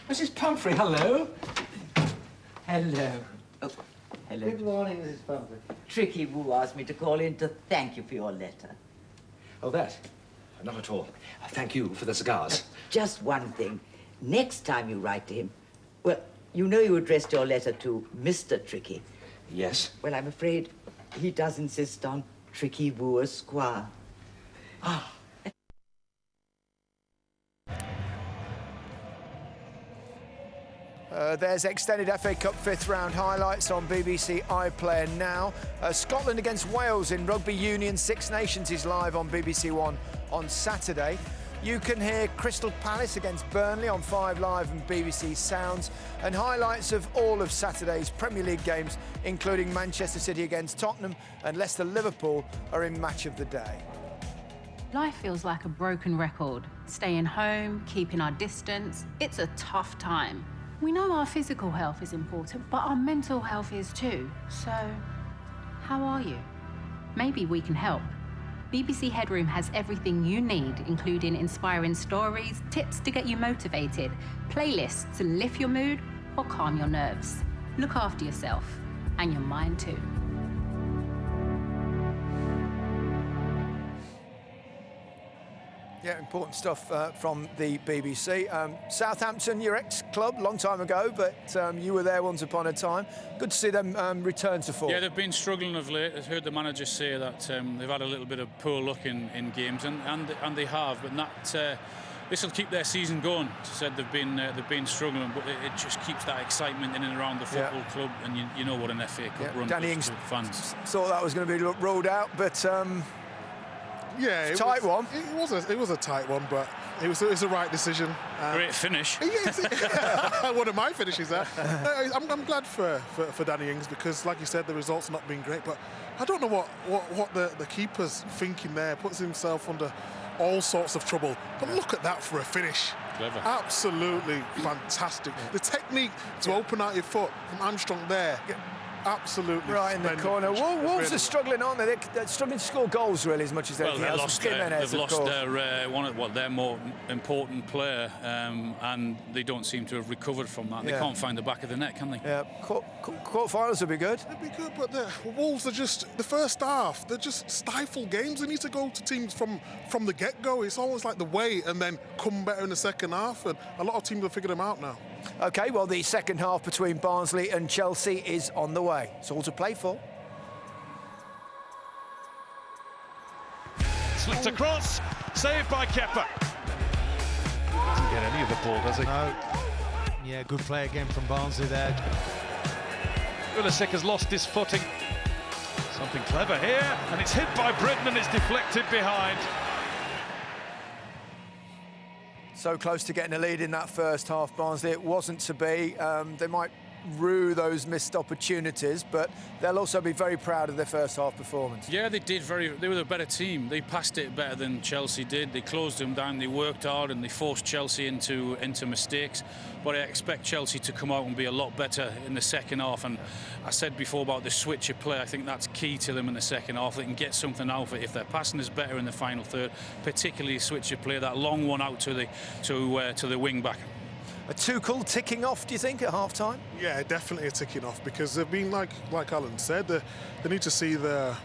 Mrs. Pumphrey, hello. Hello. Oh, hello. Good morning, Mrs. Pumphrey. Tricky Woo asked me to call in to thank you for your letter. Oh, that? Not at all. Thank you for the cigars. Just one thing. Next time you write to him, well, you know you addressed your letter to Mr. Tricky. Yes. Well, I'm afraid he does insist on Tricky Woo Esquire. Ah. There's extended FA Cup fifth round highlights on BBC iPlayer now. Scotland against Wales in Rugby Union Six Nations is live on BBC One on Saturday. You can hear Crystal Palace against Burnley on 5 Live and BBC Sounds, and highlights of all of Saturday's Premier League games, including Manchester City against Tottenham and Leicester-Liverpool, are in Match of the Day. Life feels like a broken record. Staying home, keeping our distance, it's a tough time. We know our physical health is important, but our mental health is too. So, how are you? Maybe we can help. BBC Headroom has everything you need, including inspiring stories, tips to get you motivated, playlists to lift your mood or calm your nerves. Look after yourself, and your mind too. Yeah, important stuff from the BBC. Southampton, your ex-club, long time ago, but you were there once upon a time. Good to see them return to form. Yeah, they've been struggling of late. I've heard the manager say that they've had a little bit of poor luck in games, and they have, but that this will keep their season going. As I said, they've been struggling, but it just keeps that excitement in and around the football club, and you know what an FA Cup run Danny does Ings to fans. thought that was going to be ruled out, but yeah, it tight one. It was a tight one, but it was the right decision. Great finish. One of my finishes there. I'm glad for Danny Ings, because, like you said, the results not been great, but I don't know what the keeper's thinking there. Puts himself under all sorts of trouble. But look at that for a finish. Clever. Absolutely fantastic. The technique to open out your foot from Armstrong there. Absolutely right in the corner. Wolves are struggling, aren't they? They're struggling to score goals, really, as much as anything else. They've lost their more important player, and they don't seem to have recovered from that. They can't find the back of the net, can they? Yeah, quarterfinals would be good. It'd be good, but the Wolves are just, the first half, they're just stifle games. They need to go to teams from the get-go. It's almost like the wait and then come better in the second half, and a lot of teams have figured them out now. OK, well, the second half between Barnsley and Chelsea is on the way. It's all to play for. Slipped across, saved by Kepa. Doesn't get any of the ball, does he? No. Yeah, good play again from Barnsley there. Pulisic has lost his footing. Something clever here, and it's hit by Britton and it's deflected behind. So close to getting a lead in that first half, Barnsley. It wasn't to be. They might rue those missed opportunities, but they'll also be very proud of their first half performance. Yeah, they were the better team. They passed it better than Chelsea did. They closed them down, they worked hard, and they forced Chelsea into mistakes. But I expect Chelsea to come out and be a lot better in the second half. And I said before about the switch of play, I think that's key to them in the second half. They can get something out of it if their passing is better in the final third, particularly switch of play, that long one out to the wing back. A Tuchel ticking off, do you think, at half-time? Yeah, definitely a ticking off, because they've been, like Alan said, they need to see the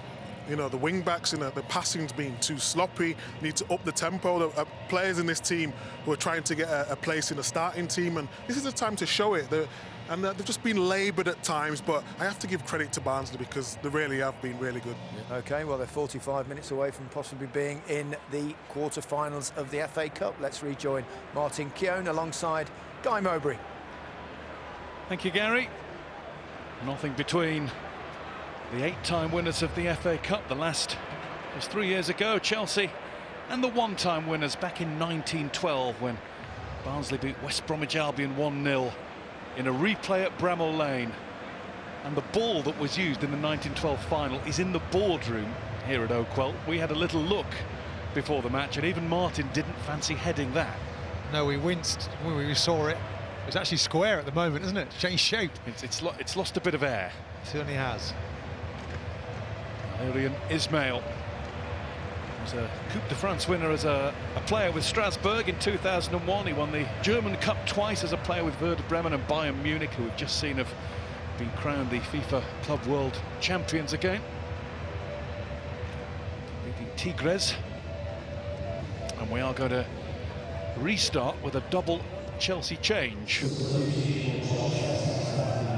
wing-backs, the passing's been too sloppy, need to up the tempo. The players in this team who are trying to get a place in the starting team, and this is the time to show it. They've just been laboured at times, but I have to give credit to Barnsley, because they really have been really good. Yeah. OK, well, they're 45 minutes away from possibly being in the quarter-finals of the FA Cup. Let's rejoin Martin Keown alongside Guy Mowbray. Thank you, Gary. Nothing between the 8-time winners of the FA Cup. The last was 3 years ago, Chelsea, and the one-time winners back in 1912 when Barnsley beat West Bromwich Albion 1-0 in a replay at Bramall Lane. And the ball that was used in the 1912 final is in the boardroom here at Oakwell. We had a little look before the match, and even Martin didn't fancy heading that. No, we winced when we saw it. It's actually square at the moment, isn't it? It's changed shape. It's lost a bit of air. It certainly has. Valerian Ismail was a Coupe de France winner as a player with Strasbourg in 2001. He won the German Cup twice as a player with Werder Bremen and Bayern Munich, who we've just seen have been crowned the FIFA Club World Champions again, beating Tigres. And we are going to restart with a double Chelsea change.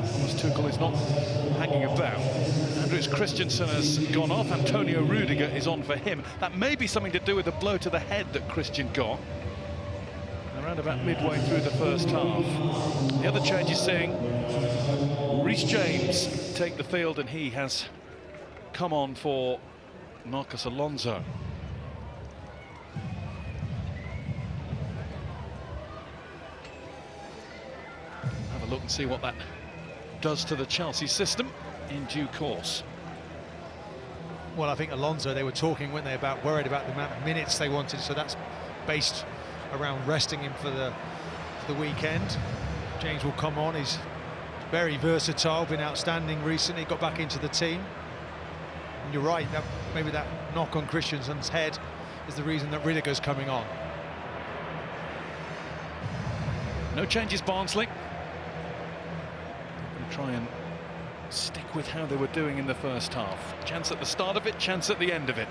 Thomas Tuchel is not hanging about. Andreas Christensen has gone off. Antonio Rudiger is on for him. That may be something to do with the blow to the head that Christian got around about midway through the first half. The other change is seeing Reece James take the field, and he has come on for Marcos Alonso. Have a look and see what that does to the Chelsea system in due course. Well, I think Alonso, they were talking, weren't they, about worried about the amount of minutes they wanted, so that's based around resting him for the weekend. James will come on. He's very versatile, been outstanding recently, got back into the team. And you're right, that maybe that knock on Christensen's head is the reason that Rudiger's coming on. No changes, Barnsley. Try and stick with how they were doing in the first half. Chance at the start of it, chance at the end of it.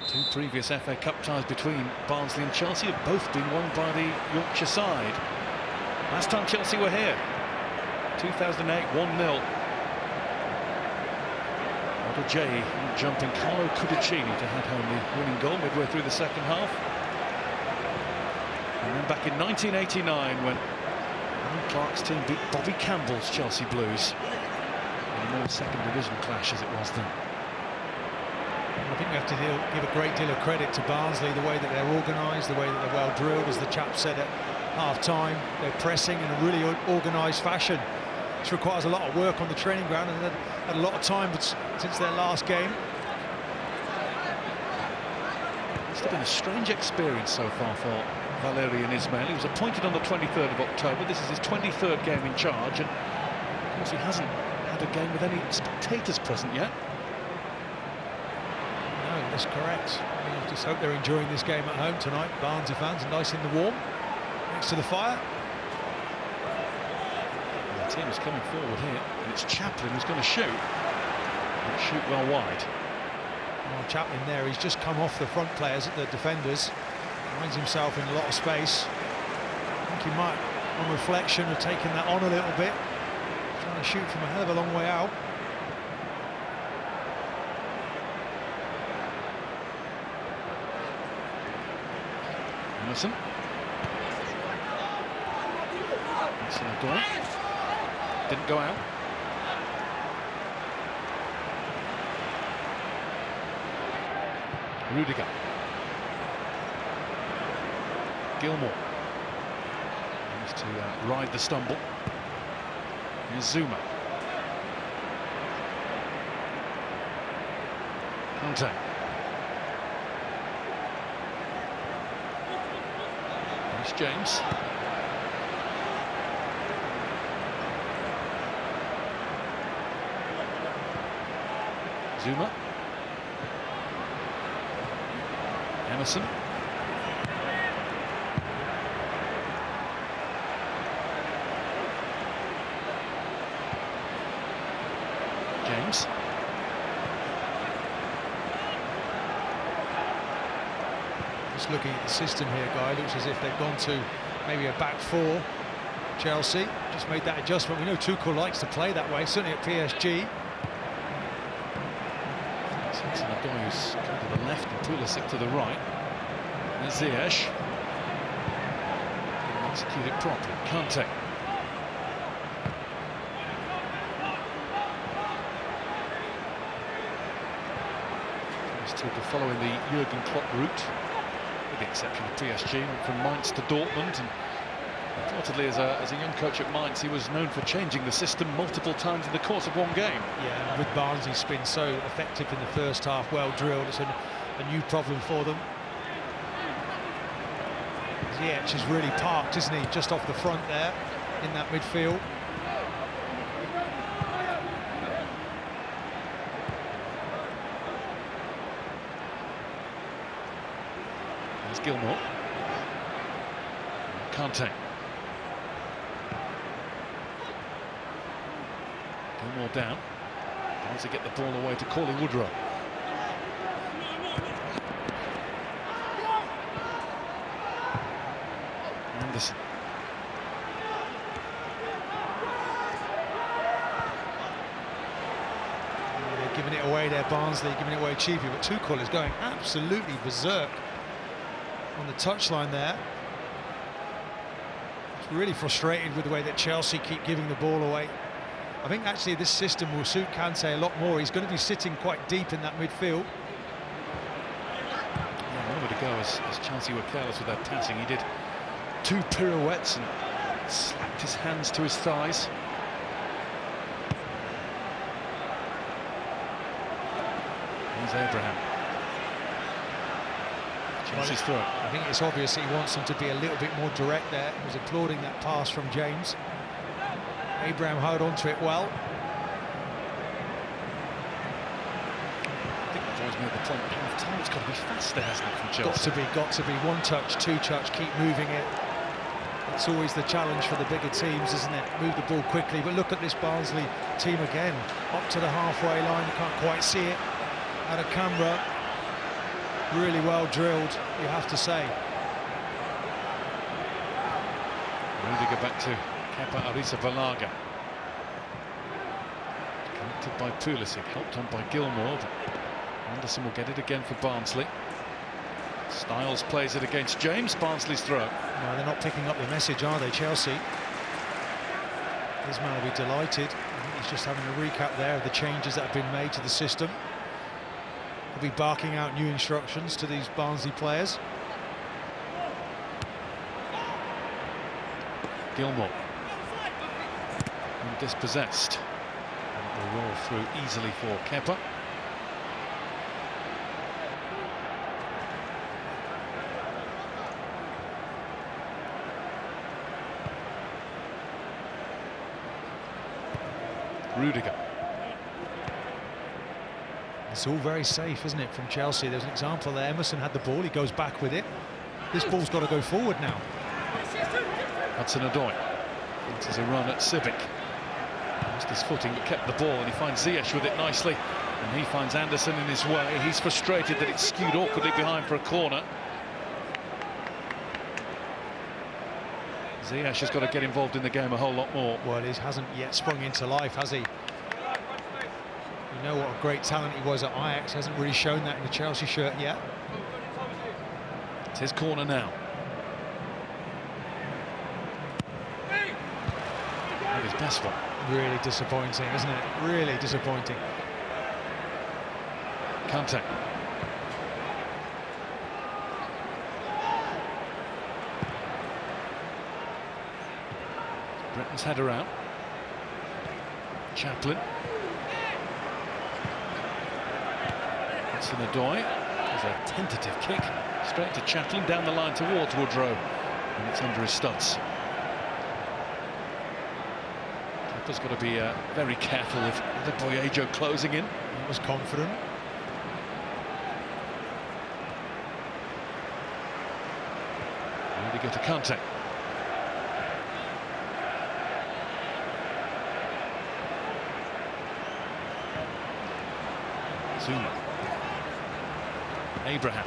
Two previous FA Cup ties between Barnsley and Chelsea have both been won by the Yorkshire side. Last time Chelsea were here, 2008, 1-0. Model J jumping Carlo Cudicini to head home the winning goal midway through the second half. And then back in 1989 when Alan Clark's team beat Bobby Campbell's Chelsea Blues in a more second division clash as it was then. I think we have to give a great deal of credit to Barnsley, the way that they're organised, the way that they're well drilled, as the chap said at half-time. They're pressing in a really organised fashion, which requires a lot of work on the training ground, and they've had a lot of time since their last game. It's been a strange experience so far for Valérien Ismaël. He was appointed on the 23rd of October. This is his 23rd game in charge, and of course he hasn't had a game with any spectators present yet. No, that's correct. I just hope they're enjoying this game at home tonight. Barnsley fans, nice in the warm, next to the fire. And the team is coming forward here, and it's Chaplin who's going to shoot. And shoot well wide. Well, Chaplin there, he's just come off the front players at the defenders. Finds himself in a lot of space. I think he might, on reflection, have taken that on a little bit. Trying to shoot from a hell of a long way out. Emerson. Didn't go out. Rudiger. Gilmore needs to ride the stumble. Here's Zuma. Conte. Here's James. Zuma. Emerson. James. Just looking at the system here, Guy, looks as if they've gone to maybe a back four. Chelsea just made that adjustment. We know Tuchel likes to play that way, certainly at PSG. Nadoy's come to the left and Pulisic to the right. There's Ziyech. Execute it properly. Conte. Tuchel following the Jurgen Klopp route, with the exception of PSG, went from Mainz to Dortmund, and reportedly as a young coach at Mainz, he was known for changing the system multiple times in the course of one game. Yeah, with Barnes, he's been so effective in the first half, well drilled. It's a new problem for them. Ziyech is really parked, isn't he, just off the front there in that midfield. There's Gilmore. Kante. Gilmore down. Tries to get the ball away to Corley Woodrow. Anderson. They're giving it away there, Barnsley, giving it away cheaply, but Tuchel is going absolutely berserk on the touchline there. It's really frustrated with the way that Chelsea keep giving the ball away. I think actually this system will suit Kante a lot more. He's going to be sitting quite deep in that midfield. Yeah, a moment ago, as Chelsea were careless with that passing, he did 2 pirouettes and slapped his hands to his thighs. Here's Abraham. Chelsea's through it. I think it's obvious he wants them to be a little bit more direct there. He was applauding that pass from James. Abraham held on to it well. I think the boys made the point at half-time. It's got to be faster, hasn't it, from Chelsea? Got to be. 1 touch, 2 touch, keep moving it. It's always the challenge for the bigger teams, isn't it? Move the ball quickly, but look at this Barnsley team again. Up to the halfway line, you can't quite see it out of camera. Really well drilled, you have to say. Rudiger back to Kepa Arrizabalaga. Connected by Pulisic, helped on by Gilmore. Anderson will get it again for Barnsley. Styles plays it against James. Barnsley's throw. No, they're not picking up the message, are they, Chelsea? This man will be delighted. I think he's just having a recap there of the changes that have been made to the system. He'll be barking out new instructions to these Barnsley players. Gilmore. And dispossessed. And it will roll through easily for Kepa. Rudiger. It's all very safe, isn't it, from Chelsea? There's an example there. Emerson had the ball, he goes back with it. This ball's got to go forward now. Hudson-Odoi enters a run at Sibic. Lost his footing but kept the ball, and he finds Ziyech with it nicely, and he finds Anderson in his way. He's frustrated that it's skewed awkwardly behind for a corner. Ziyech has got to get involved in the game a whole lot more. Well, he hasn't yet sprung into life, has he? You know what a great talent he was at Ajax. Hasn't really shown that in the Chelsea shirt yet. It's his corner now. And his best one. Really disappointing, isn't it? Really disappointing. Kante. Britain's header out. Chaplin. Hudson-Odoi. There's a tentative kick straight to Chaplin down the line towards Woodrow, and it's under his studs. Kepa's got to be very careful with the Boyejo closing in. He was confident. Rudiger to Kante. Zuma. Abraham.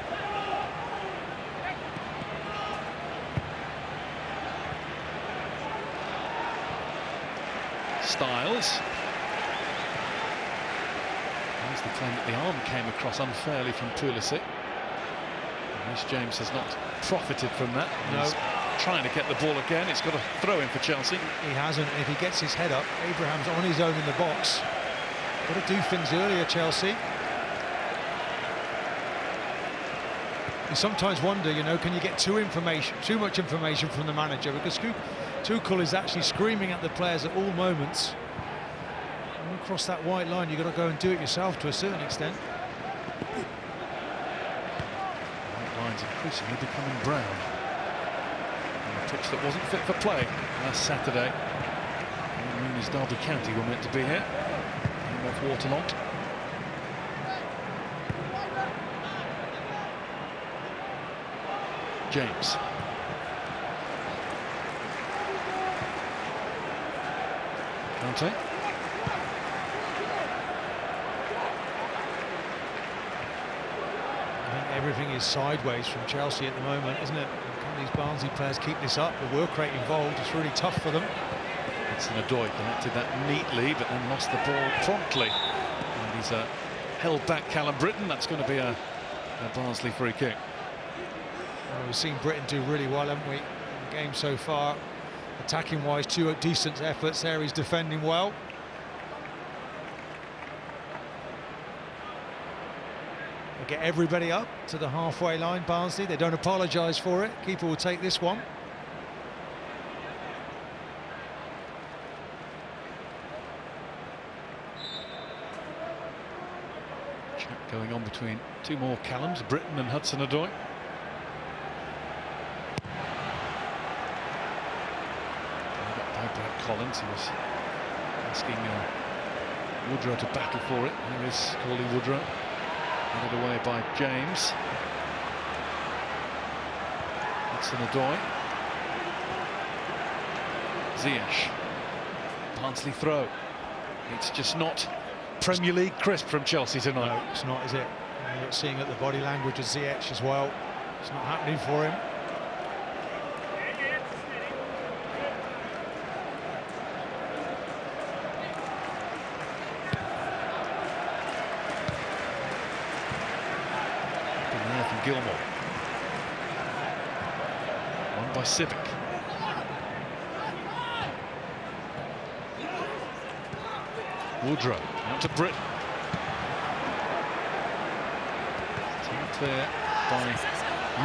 Styles. There's the claim that the arm came across unfairly from Pulisic. Rhys James has not profited from that. No. He's trying to get the ball again. It's got a throw in for Chelsea. He hasn't. If he gets his head up, Abraham's on his own in the box. Got to do things earlier, Chelsea. You sometimes wonder, you know, can you get too much information from the manager? Because Tuchel is actually screaming at the players at all moments. When you cross that white line, you've got to go and do it yourself to a certain extent. White line's increasingly becoming brown. On a pitch that wasn't fit for play last Saturday. Rooney's Derby County were meant to be here. Off waterlogged. James. Kante. I think everything is sideways from Chelsea at the moment, isn't it? Can these Barnsley players keep this up? The work rate involved is really tough for them. Hudson-Odoi connected that neatly, but then lost the ball promptly. And he's held back Callum Britton. That's going to be a Barnsley free kick. Well, we've seen Britain do really well, haven't we, in the game so far? Attacking-wise, 2 decent efforts there. He's defending well. They get everybody up to the halfway line, Barnsley. They don't apologise for it. Keeper will take this one. Chat going on between 2 more Callums, Britton and Hudson-Odoi. Brad Collins, he was asking Woodrow to battle for it. Here is Cauley Woodrow, headed away by James. Hudson-Odoi. Ziyech. Barnsley throw. It's just not Premier League crisp from Chelsea tonight. No, it's not, is it? And you're seeing at the body language of Ziyech as well. It's not happening for him. Gilmore. Won by Civic. Woodrow out to Britton. Tapped there by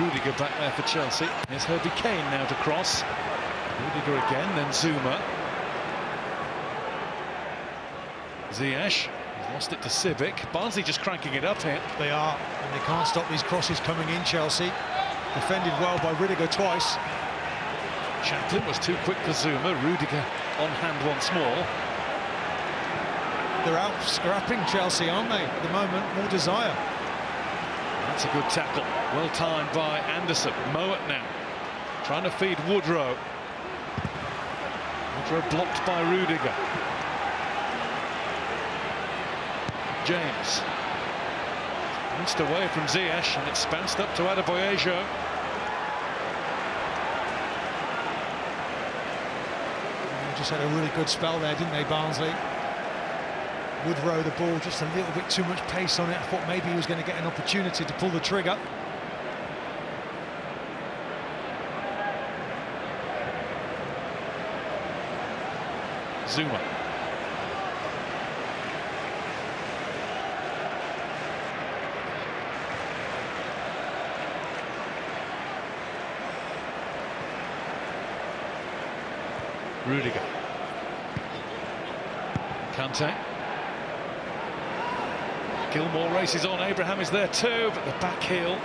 Rudiger back there for Chelsea. Here's Herbie Kane now to cross. Rudiger again, then Zuma. Ziyech. Lost it to Civic. Barnsley just cranking it up here. They are, and they can't stop these crosses coming in, Chelsea. Defended well by Rudiger twice. Chaplin was too quick for Zuma. Rudiger on hand once more. They're out scrapping Chelsea, aren't they, at the moment? More desire. That's a good tackle. Well timed by Anderson. Mowat now. Trying to feed Woodrow. Woodrow blocked by Rudiger. James. Bounced away from Ziyech, and it's bounced up to Adebayo. They just had a really good spell there, didn't they, Barnsley? Woodrow, the ball, just a little bit too much pace on it. I thought maybe he was going to get an opportunity to pull the trigger. Zuma. Rudiger. Kante. Gilmore races on. Abraham is there too, but the back heel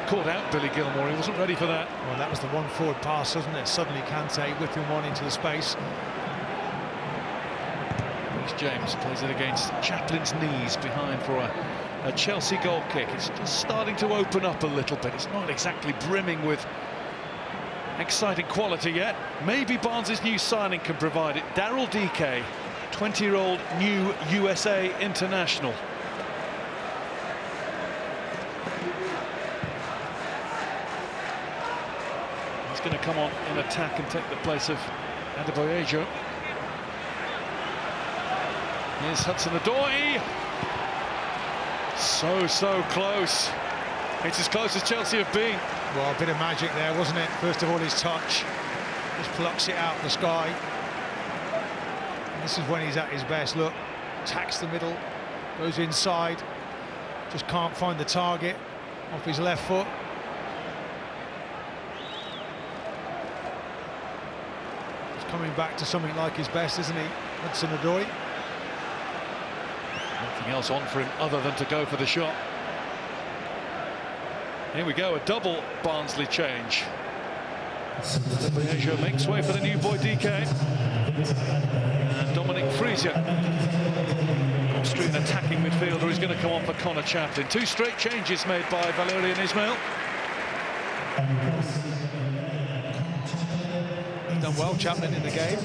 caught out Billy Gilmore. He wasn't ready for that. Well, that was the one forward pass, wasn't it? Suddenly Kante whipping one into the space. Reece James plays it against Chaplin's knees behind for a Chelsea goal kick. It's just starting to open up a little bit. It's not exactly brimming with exciting quality yet. Maybe Barnes' new signing can provide it. Daryl DK, 20-year-old new USA international. He's going to come on in attack and take the place of Adebayo. Here's Hudson-Odoi. So close. It's as close as Chelsea have been. Well, a bit of magic there, wasn't it? First of all, his touch. Just plucks it out of the sky. And this is when he's at his best. Look, attacks the middle, goes inside. Just can't find the target off his left foot. He's coming back to something like his best, isn't he? Hudson-Odoi. Nothing else on for him other than to go for the shot. Here we go, a double Barnsley change. Adebayo makes way for the new boy DK. And Dominic Frieser, Austrian attacking midfielder, is going to come on for Connor Chaplin. 2 straight changes made by Valerian Ismail. He's done well, Chaplin, in the game.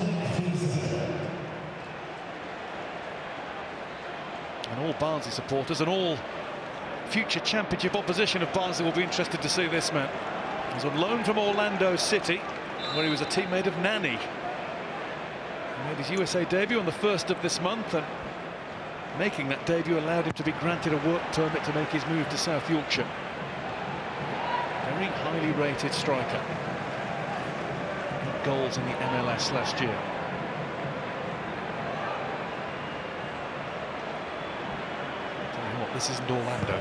And all Barnsley supporters and all future championship opposition of Barnsley will be interested to see this man. He's on loan from Orlando City, where he was a teammate of Nani. He made his USA debut on the 1st of this month, and making that debut allowed him to be granted a work permit to make his move to South Yorkshire. Very highly rated striker. Goals in the MLS last year. Tell you what, this isn't Orlando.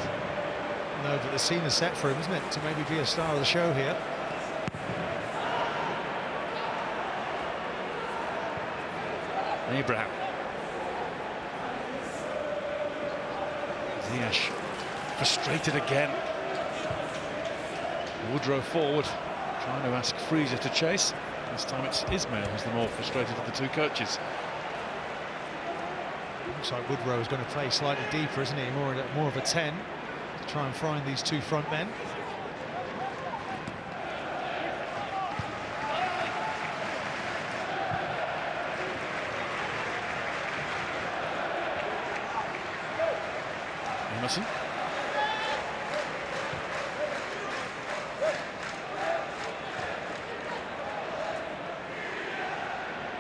No, but the scene is set for him, isn't it? To maybe be a star of the show here. Abraham. Ziyech frustrated again. Woodrow forward, trying to ask Fraser to chase. This time it's Ismail who's the more frustrated of the two coaches. Looks like Woodrow is going to play slightly deeper, isn't he? More of a 10 to try and find these two front men. Emerson.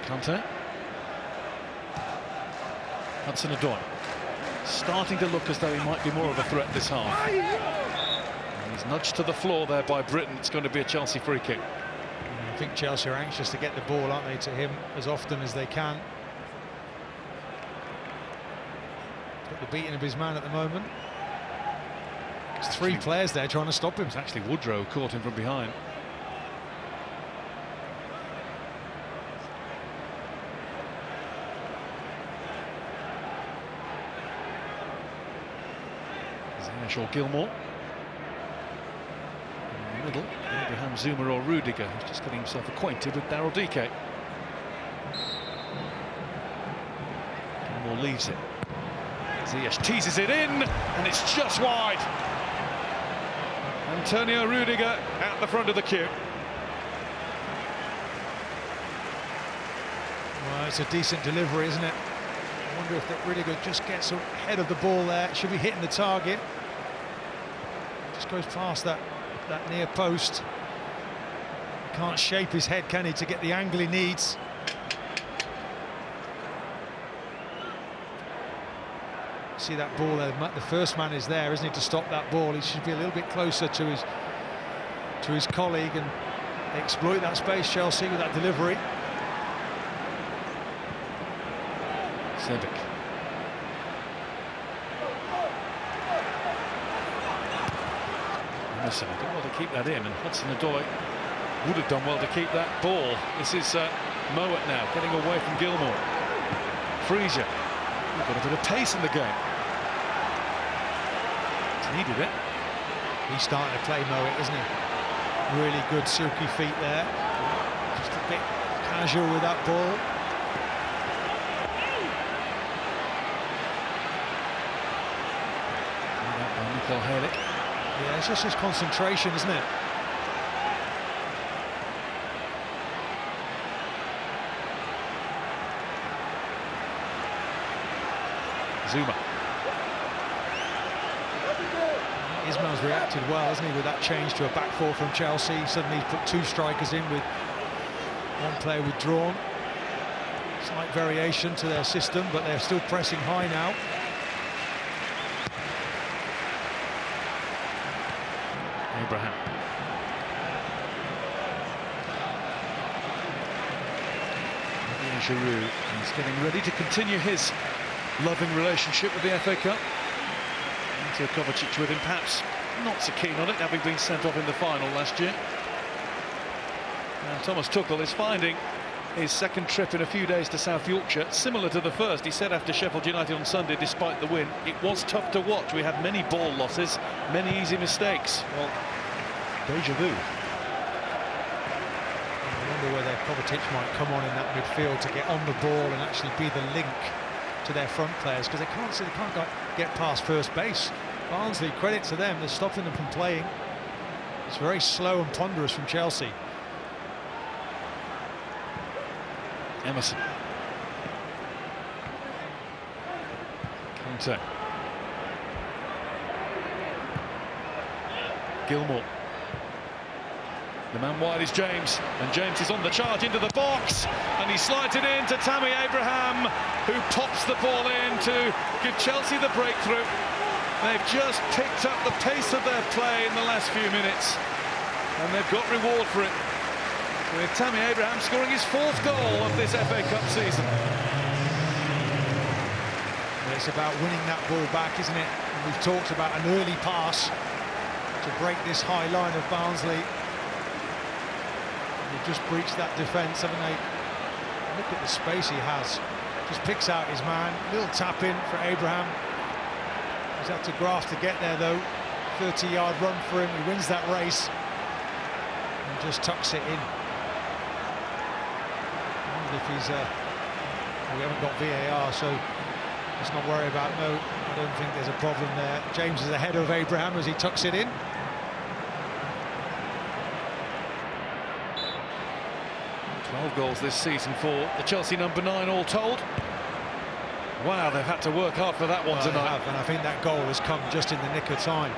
Kante. Hudson-Odoi starting to look as though he might be more of a threat this half. And he's nudged to the floor there by Britain. It's going to be a Chelsea free kick. I think Chelsea are anxious to get the ball, aren't they, to him as often as they can. Got the beating of his man at the moment. There's three players there trying to stop him. It's actually Woodrow who caught him from behind. Ziyech or Gilmore. In the middle, Abraham, Zuma or Rudiger, who's just getting himself acquainted with Daryl Dike. Gilmore leaves it. Ziyech teases it in, and it's just wide. Antonio Rudiger at the front of the queue. Well, it's a decent delivery, isn't it? I wonder if that Rudiger just gets ahead of the ball there. Should be hitting the target. Just goes past that near post. Can't shape his head, can he, to get the angle he needs. See that ball there, the first man is there, isn't he, to stop that ball. He should be a little bit closer to his colleague and exploit that space, Chelsea, with that delivery. Sebic. Emerson did well to keep that in, and Hudson-Odoi would have done well to keep that ball. This is Mowat now, getting away from Gilmore. Fraser, got a bit of pace in the game. Needed it. He's starting to play Mowat, isn't he? Really good silky feet there. Just a bit casual with that ball. Michael Haley. Yeah, it's just his concentration, isn't it? Zuma. Ismail's reacted well, hasn't he, with that change to a back four from Chelsea. Suddenly he's put two strikers in with one player withdrawn. Slight variation to their system, but they're still pressing high now. Abraham. Giroud is getting ready to continue his loving relationship with the FA Cup. Into Kovacic with him, perhaps not so keen on it, having been sent off in the final last year. And Thomas Tuchel is finding his second trip in a few days to South Yorkshire similar to the first. He said after Sheffield United on Sunday, despite the win, it was tough to watch. We had many ball losses, many easy mistakes. Well, déjà vu. I wonder whether Kovacic might come on in that midfield to get on the ball and actually be the link to their front players, because they can't get past first base. Barnsley, credit to them, they're stopping them from playing. It's very slow and ponderous from Chelsea. Emerson. Conte. Gilmour. The man wide is James, and James is on the charge into the box, and he slides it in to Tammy Abraham, who pops the ball in to give Chelsea the breakthrough. They've just picked up the pace of their play in the last few minutes, and they've got reward for it, with Tammy Abraham scoring his 4th goal of this FA Cup season. It's about winning that ball back, isn't it? And we've talked about an early pass to break this high line of Barnsley. They've just breached that defence, haven't they? Look at the space he has. Just picks out his man. Little tap in for Abraham. He's had to graft to get there, though. 30-yard run for him. He wins that race and just tucks it in. I wonder if he's... we haven't got VAR, so let's not worry about. No, I don't think there's a problem there. James is ahead of Abraham as he tucks it in. Goals this season for the Chelsea number 9 all told. Wow, they've had to work hard for that one tonight. They have, and I think that goal has come just in the nick of time.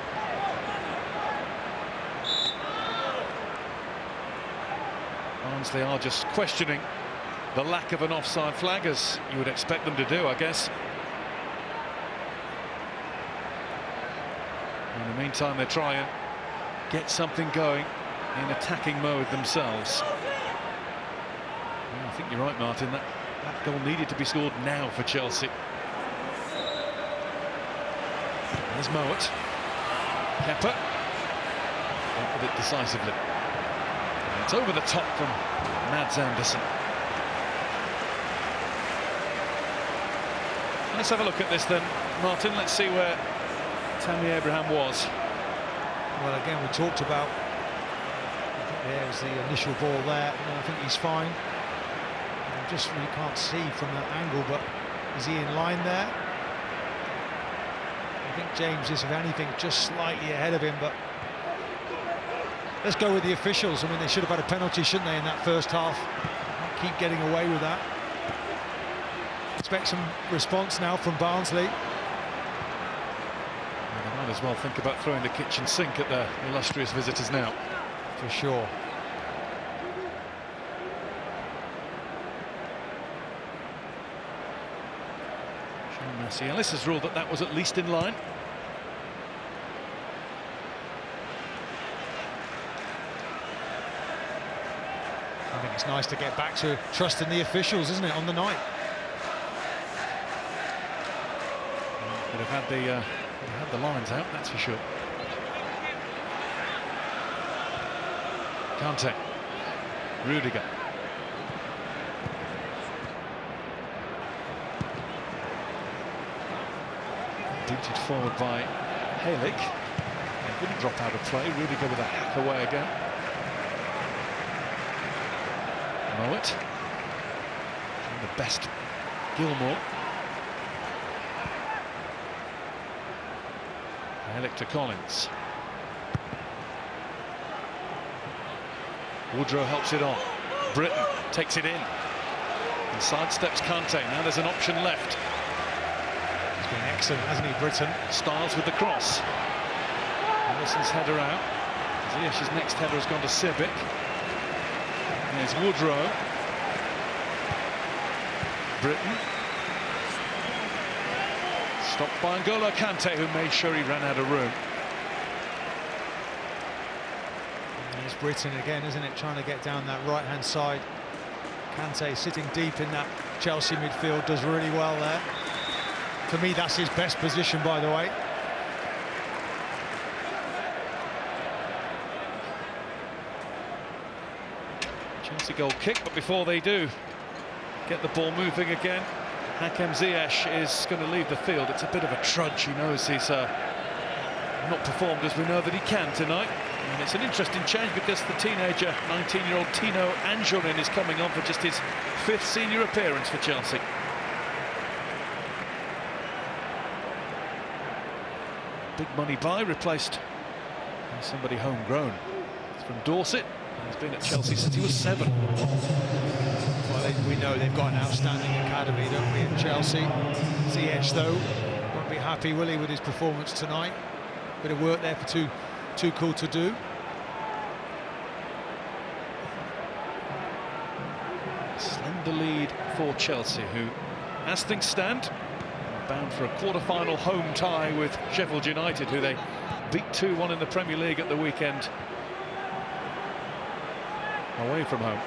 Barnsley are just questioning the lack of an offside flag, as you would expect them to do, I guess. In the meantime, they try and get something going in attacking mode themselves. I think you're right, Martin. That goal needed to be scored now for Chelsea. There's Mowat. Kepa. Dealt with it decisively. And it's over the top from Mads Andersen. Let's have a look at this then, Martin. Let's see where Tammy Abraham was. Well, again, we talked about... There's the initial ball there. And I think he's fine. Just really can't see from that angle, but is he in line there? I think James is, if anything, just slightly ahead of him, but let's go with the officials. I mean, they should have had a penalty, shouldn't they, in that first half? Keep getting away with that. Expect some response now from Barnsley. Well, they might as well think about throwing the kitchen sink at their illustrious visitors now. For sure. Ellis has ruled that that was at least in line. I think it's nice to get back to trusting the officials, isn't it, on the night? Would have had the lines out, that's for sure. Kante. Rudiger. Booted forward by Halik. He wouldn't drop out of play. Rudiger with a hack away again. Mowat. And the best Gilmour. Halik to Collins. Woodrow helps it on. Britton takes it in. And sidesteps Kante. Now there's an option left. He's been excellent, hasn't he, Britton? Styles with the cross. Emerson's header out. Ziyech's next header has gone to Sibic. There's Woodrow. Britton. Stopped by N'Golo Kante, who made sure he ran out of room. There's Britton again, isn't it? Trying to get down that right-hand side. Kante sitting deep in that Chelsea midfield, does really well there. For me, that's his best position, by the way. Chelsea goal kick, but before they do get the ball moving again, Hakim Ziyech is going to leave the field. It's a bit of a trudge. He knows he's not performed as we know that he can tonight. And it's an interesting change because the teenager, 19-year-old Tino Anjorin, is coming on for just his 5th senior appearance for Chelsea. Big money buy replaced by somebody homegrown. from Dorset. He's been at Chelsea since he was 7. Well, we know they've got an outstanding academy, don't we, at Chelsea? Ziyech, though, won't be happy, will he, with his performance tonight? Bit of work there for too cool to do. Slender lead for Chelsea, who, as things stand, are bound for a quarter-final home tie with Sheffield United, who they beat 2-1 in the Premier League at the weekend, away from home.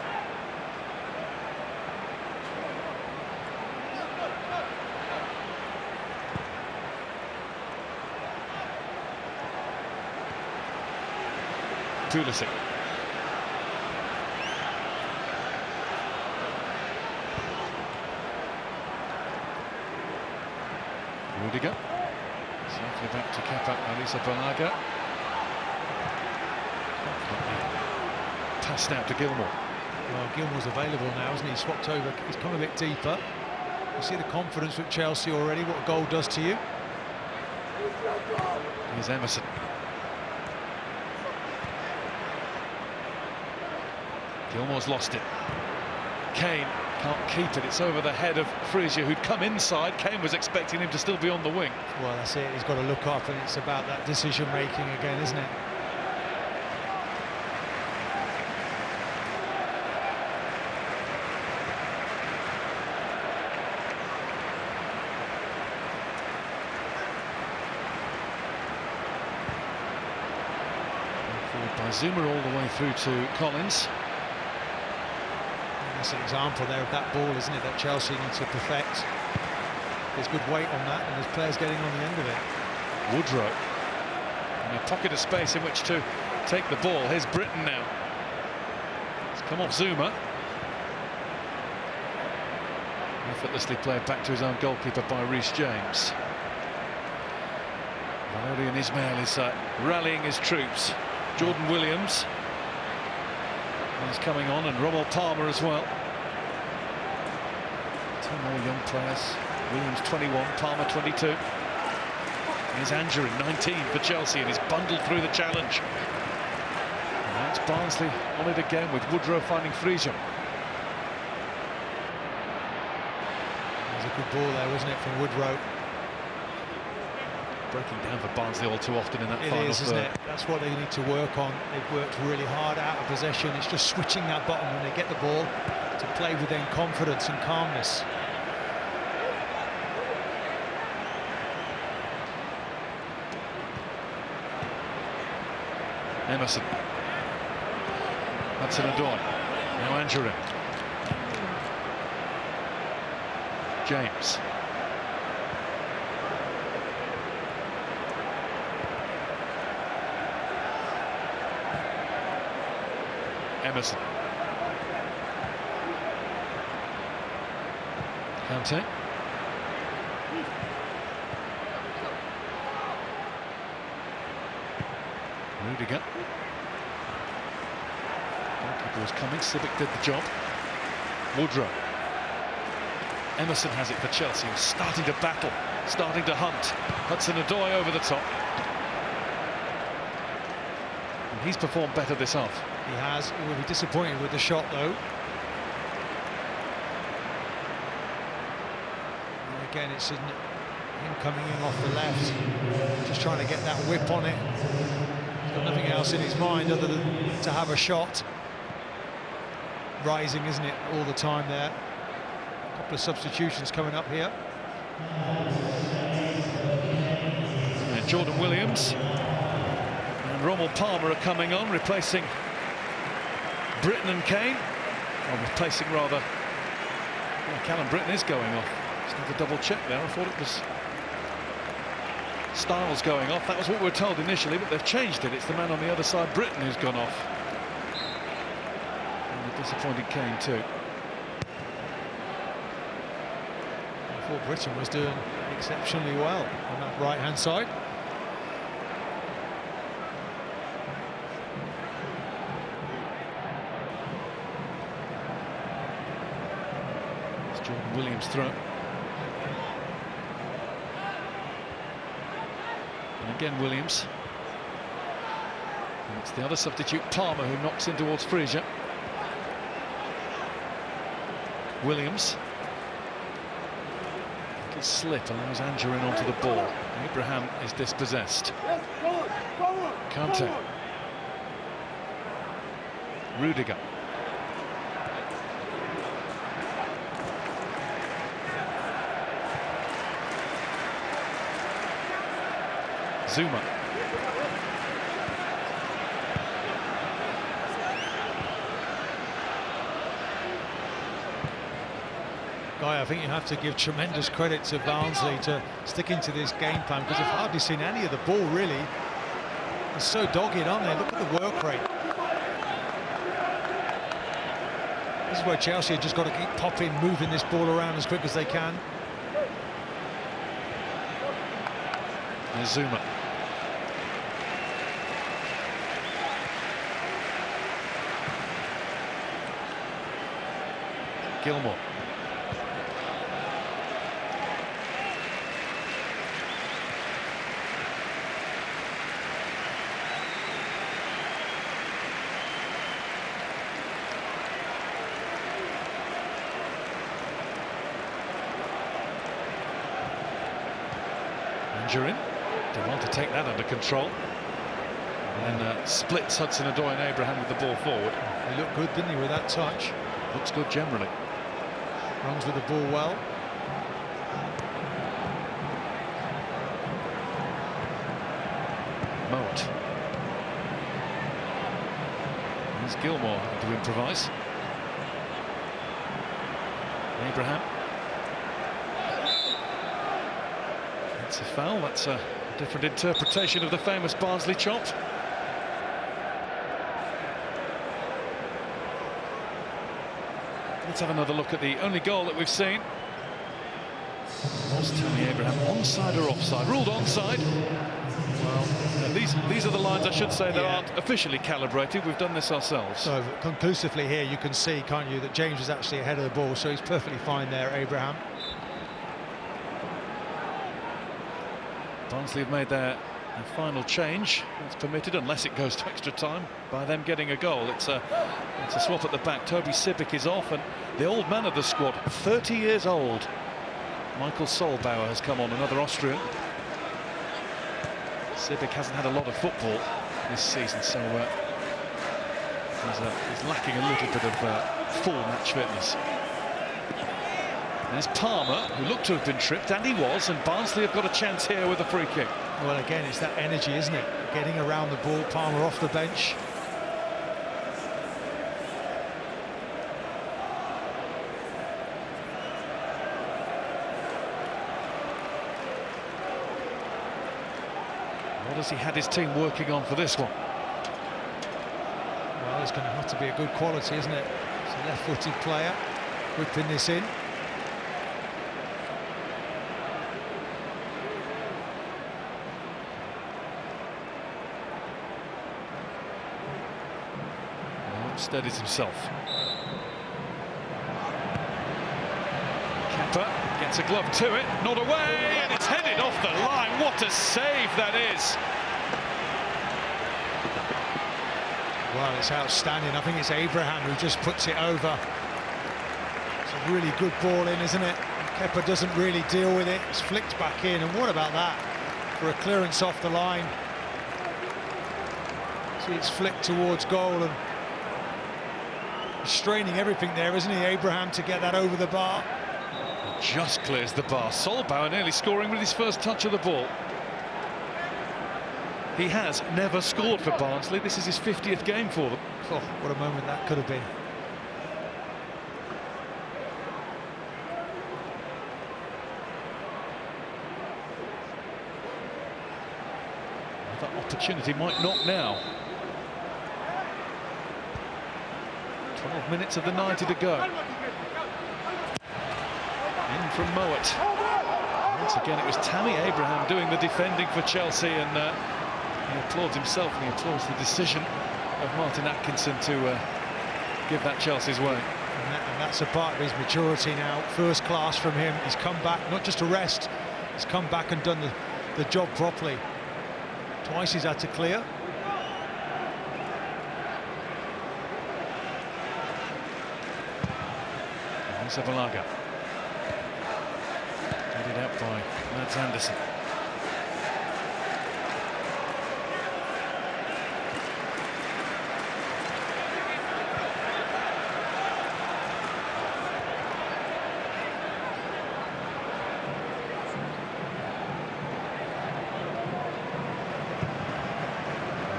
Pulisic. Rudiger. Safely back to Kepa Arrizabalaga. Passed out to Gilmour. Well, Gilmour's available now, isn't he? Swapped over. He's come a bit deeper. You see the confidence with Chelsea already, what a goal does to you. Here's Emerson. Gilmour's lost it. Kane can't keep it. It's over the head of Frazier, who'd come inside. Kane was expecting him to still be on the wing. Well, that's it. He's got to look up, and it's about that decision-making again, isn't it? Forward by Zuma all the way through to Collins. That's an example there of that ball, isn't it, that Chelsea need to perfect. There's good weight on that, and there's players getting on the end of it. Woodrow in a pocket of space in which to take the ball. Here's Britton now. It's come off Zuma. Effortlessly played back to his own goalkeeper by Reece James. Valerian Ismail is rallying his troops. Jordan Williams is coming on, and Rommel Palmer as well. 2 more young players. Williams 21, Palmer 22. Here's Angerin, 19 for Chelsea, and he's bundled through the challenge. And that's Barnsley on it again, with Woodrow finding Frazier. There's a good ball there, wasn't it, from Woodrow? Breaking down for Barnsley all too often in that final It is, isn't third. it? That's what they need to work on. They've worked really hard out of possession. It's just switching that button when they get the ball to play with then confidence and calmness. Emerson. Hudson-Odoi. Now Angerin. James. Emerson. Kante. Rudiger. Goalkeeper was coming. Civic did the job. Woodrow. Emerson has it for Chelsea. He's starting to battle, starting to hunt. Hudson-Odoi over the top. And he's performed better this half. He has. He will be disappointed with the shot, though. And again, it's him coming in off the left, just trying to get that whip on it. He's got nothing else in his mind other than to have a shot. Rising, isn't it, all the time there. A couple of substitutions coming up here. And Jordan Williams and Rommel Palmer are coming on, replacing Britton and Kane. Or replacing, rather. Yeah, Callum Britton is going off. Just have to double check there. I thought it was Styles going off. That was what we were told initially, but they've changed it. It's the man on the other side, Britton, who's gone off. And a disappointed Kane too. I thought Britton was doing exceptionally well on that right-hand side. It's Jordan Williams' throw. And again Williams. And it's the other substitute, Palmer, who knocks in towards Frazier. Williams. Little slip allows Angerin onto the ball. Abraham is dispossessed. Kante. Rudiger. Zuma. Guy, I think you have to give tremendous credit to Barnsley to sticking to this game plan, because I've hardly seen any of the ball, really. They're so dogged, aren't they? Look at the work rate. This is where Chelsea have just got to keep popping, moving this ball around as quick as they can. There's Zuma. Gilmore. Angerin did well to take that under control, and then splits Hudson-Odoi and Abraham with the ball forward. He looked good, didn't he, with that touch? Looks good generally. Runs with the ball well. Mowat. There's Gilmore having to improvise. Abraham. That's a foul. That's a different interpretation of the famous Barnsley chop. Let's have another look at the only goal that we've seen. Was Tammy Abraham onside or offside? Ruled onside. Well, these are the lines, I should say, that aren't officially calibrated. We've done this ourselves. So conclusively here, you can see, can't you, that James is actually ahead of the ball, so he's perfectly fine there, Abraham. Barnsley have made their final change. It's permitted, unless it goes to extra time, by them getting a goal. It's a swap at the back. Toby Sibic is off, and the old man of the squad, 30 years old, Michael Solbauer, has come on, another Austrian. Sibic hasn't had a lot of football this season, so he's lacking a little bit of full match fitness. There's Palmer, who looked to have been tripped, and he was, and Barnsley have got a chance here with a free kick. Well, again, it's that energy, isn't it? Getting around the ball, Palmer off the bench. What has he had his team working on for this one? Well, it's going to have to be a good quality, isn't it? It's a left-footed player whipping this in. Steadies himself. Kepa gets a glove to it, not away, and it's headed off the line. What a save that is! Well, it's outstanding. I think it's Abraham who just puts it over. It's a really good ball in, isn't it? Kepa doesn't really deal with it. It's flicked back in, and what about that for a clearance off the line? See, it's flicked towards goal, and straining everything there, isn't he, Abraham, to get that over the bar? Just clears the bar. Solbauer nearly scoring with his first touch of the ball. He has never scored for Barnsley. This is his 50th game for them. Oh, what a moment that could have been. That opportunity might knock now. 12 minutes of the 90 to go. In from Mowat. Once again, it was Tammy Abraham doing the defending for Chelsea, and he applauds himself and he applauds the decision of Martin Atkinson to give that Chelsea's way. And that's a part of his maturity now. First class from him. He's come back, not just to rest, he's come back and done the job properly. Twice he's had to clear. Zabalaga. Headed out by Mads Andersen.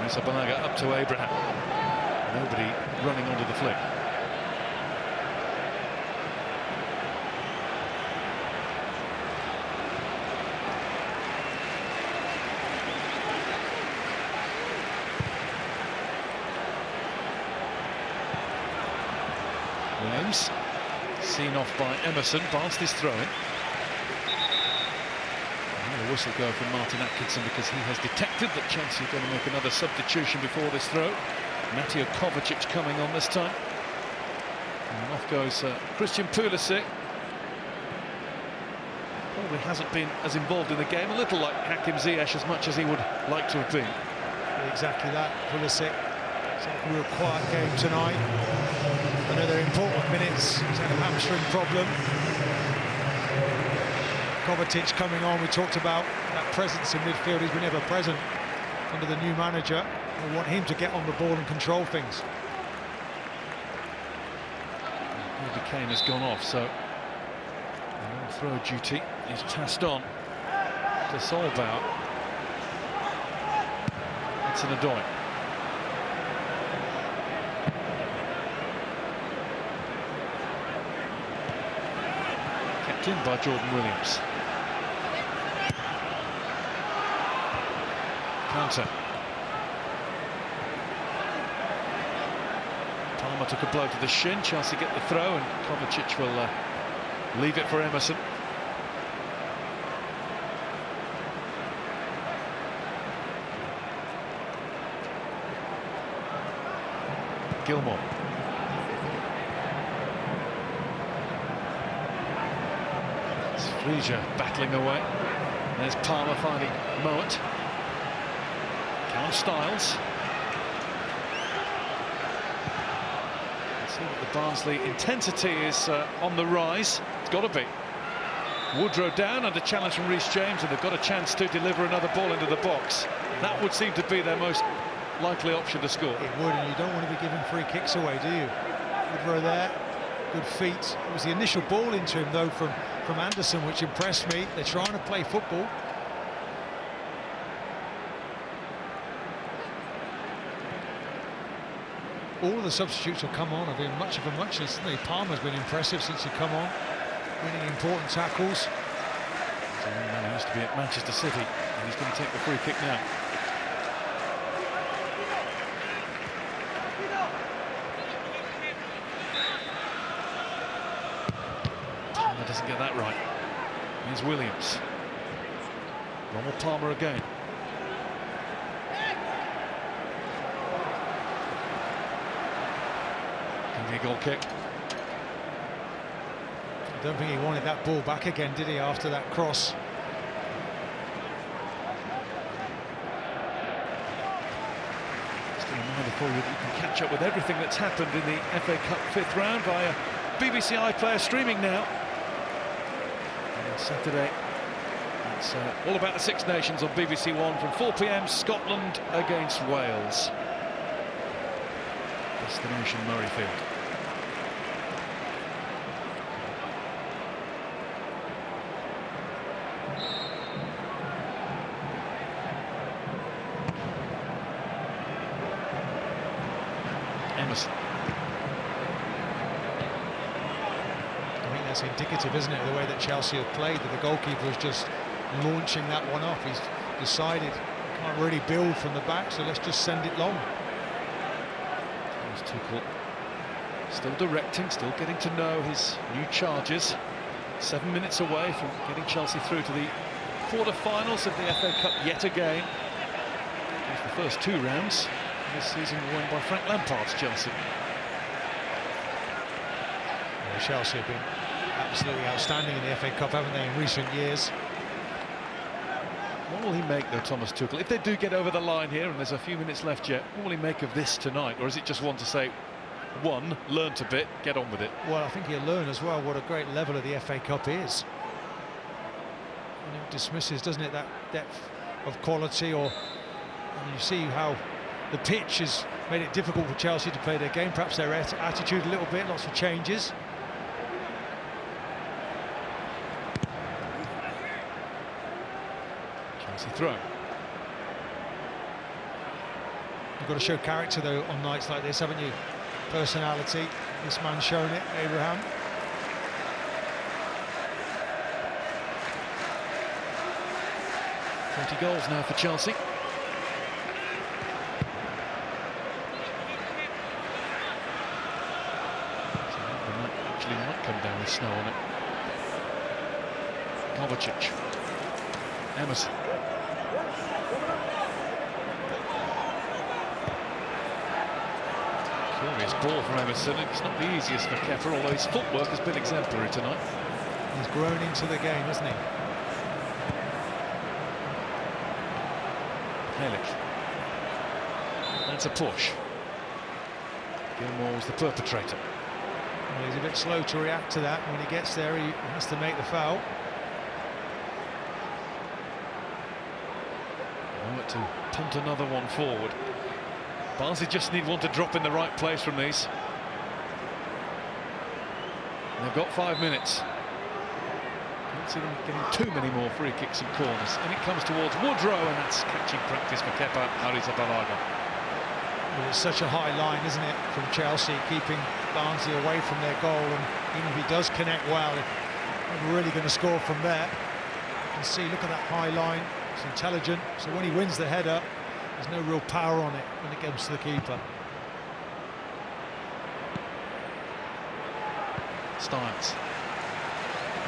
Zabalaga up to Abraham. Nobody running onto the flick. Williams, seen off by Emerson, past his throw-in. A whistle go from Martin Atkinson because he has detected that Chelsea are going to make another substitution before this throw. Mateo Kovacic coming on this time. And off goes Christian Pulisic. Probably hasn't been as involved in the game, a little like Hakim Ziyech as much as he would like to have been. Exactly that, Pulisic. It's a real quiet game tonight. I know they're important minutes. He's had a hamstring problem. Kovacic coming on, we talked about that presence in midfield. He's been ever present under the new manager. We want him to get on the ball and control things. Harry Kane has gone off, so throw duty is passed on to Solbau. It's an Odoi. Kept in by Jordan Williams. Counter. Palmer took a blow to the shin. Chelsea get the throw, and Kovacic will leave it for Emerson. Gilmore. It's Frieser battling away. There's Palmer finding Mowat. Callum Styles. See that the Barnsley intensity is on the rise. It's got to be. Woodrow down under challenge from Reece James, and they've got a chance to deliver another ball into the box. That would seem to be their most likely option to score. It would, and you don't want to be giving free kicks away, do you? Woodrow there, good feet. It was the initial ball into him, though, from Anderson, which impressed me. They're trying to play football. All of the substitutes will come on have been much of a muchness. Palmer's been impressive since he come on, winning important tackles. He's a young man who used to be at Manchester City, and he's going to take the free kick now. Palmer doesn't get that right. Here's Williams. Ronald Palmer again. Goal kick. I don't think he wanted that ball back again, did he, after that cross? Just a reminder for you that you can catch up with everything that's happened in the FA Cup 5th round via BBC iPlayer streaming now. And on Saturday, it's all about the Six Nations on BBC One from 4 p.m. Scotland against Wales. Destination Murrayfield. Emerson. I think that's indicative, isn't it, of the way that Chelsea have played, that the goalkeeper is just launching that one off. He's decided can't really build from the back, so let's just send it long. Tuchel still directing, still getting to know his new charges. 7 minutes away from getting Chelsea through to the quarter-finals of the FA Cup yet again. The first 2 rounds this season were won by Frank Lampard's Chelsea. Well, Chelsea have been absolutely outstanding in the FA Cup, haven't they, in recent years? What will he make, though, Thomas Tuchel? If they do get over the line here, and there's a few minutes left yet, what will he make of this tonight? Or is it just one to say, won, learnt a bit, get on with it. Well, I think he'll learn as well what a great level of the FA Cup is. And it dismisses, doesn't it, that depth of quality, and you see how the pitch has made it difficult for Chelsea to play their game, perhaps their attitude a little bit, lots of changes. Chelsea throw. You've got to show character, though, on nights like this, haven't you? Personality. This man's shown it, Abraham. $20 goals now for Chelsea. Actually might come down with snow on it. Kovacic. Emerson. Curious ball from Emerson. It's not the easiest for Kepa, although his footwork has been exemplary tonight. He's grown into the game, hasn't he? Helik. That's a push. Gilmour was the perpetrator. Well, he's a bit slow to react to that. When he gets there, he has to make the foul. Moment to punt another one forward. Barnsley just need one to drop in the right place from these. And they've got 5 minutes. Can't see them getting too many more free kicks and corners. And it comes towards Woodrow, and that's catching practice for Kepa Arrizabalaga. Well, it's such a high line, isn't it, from Chelsea, keeping Barnsley away from their goal, and even if he does connect well, they're really going to score from there. You can see, look at that high line, it's intelligent, so when he wins the header, there's no real power on it when it comes to the keeper. Stiles.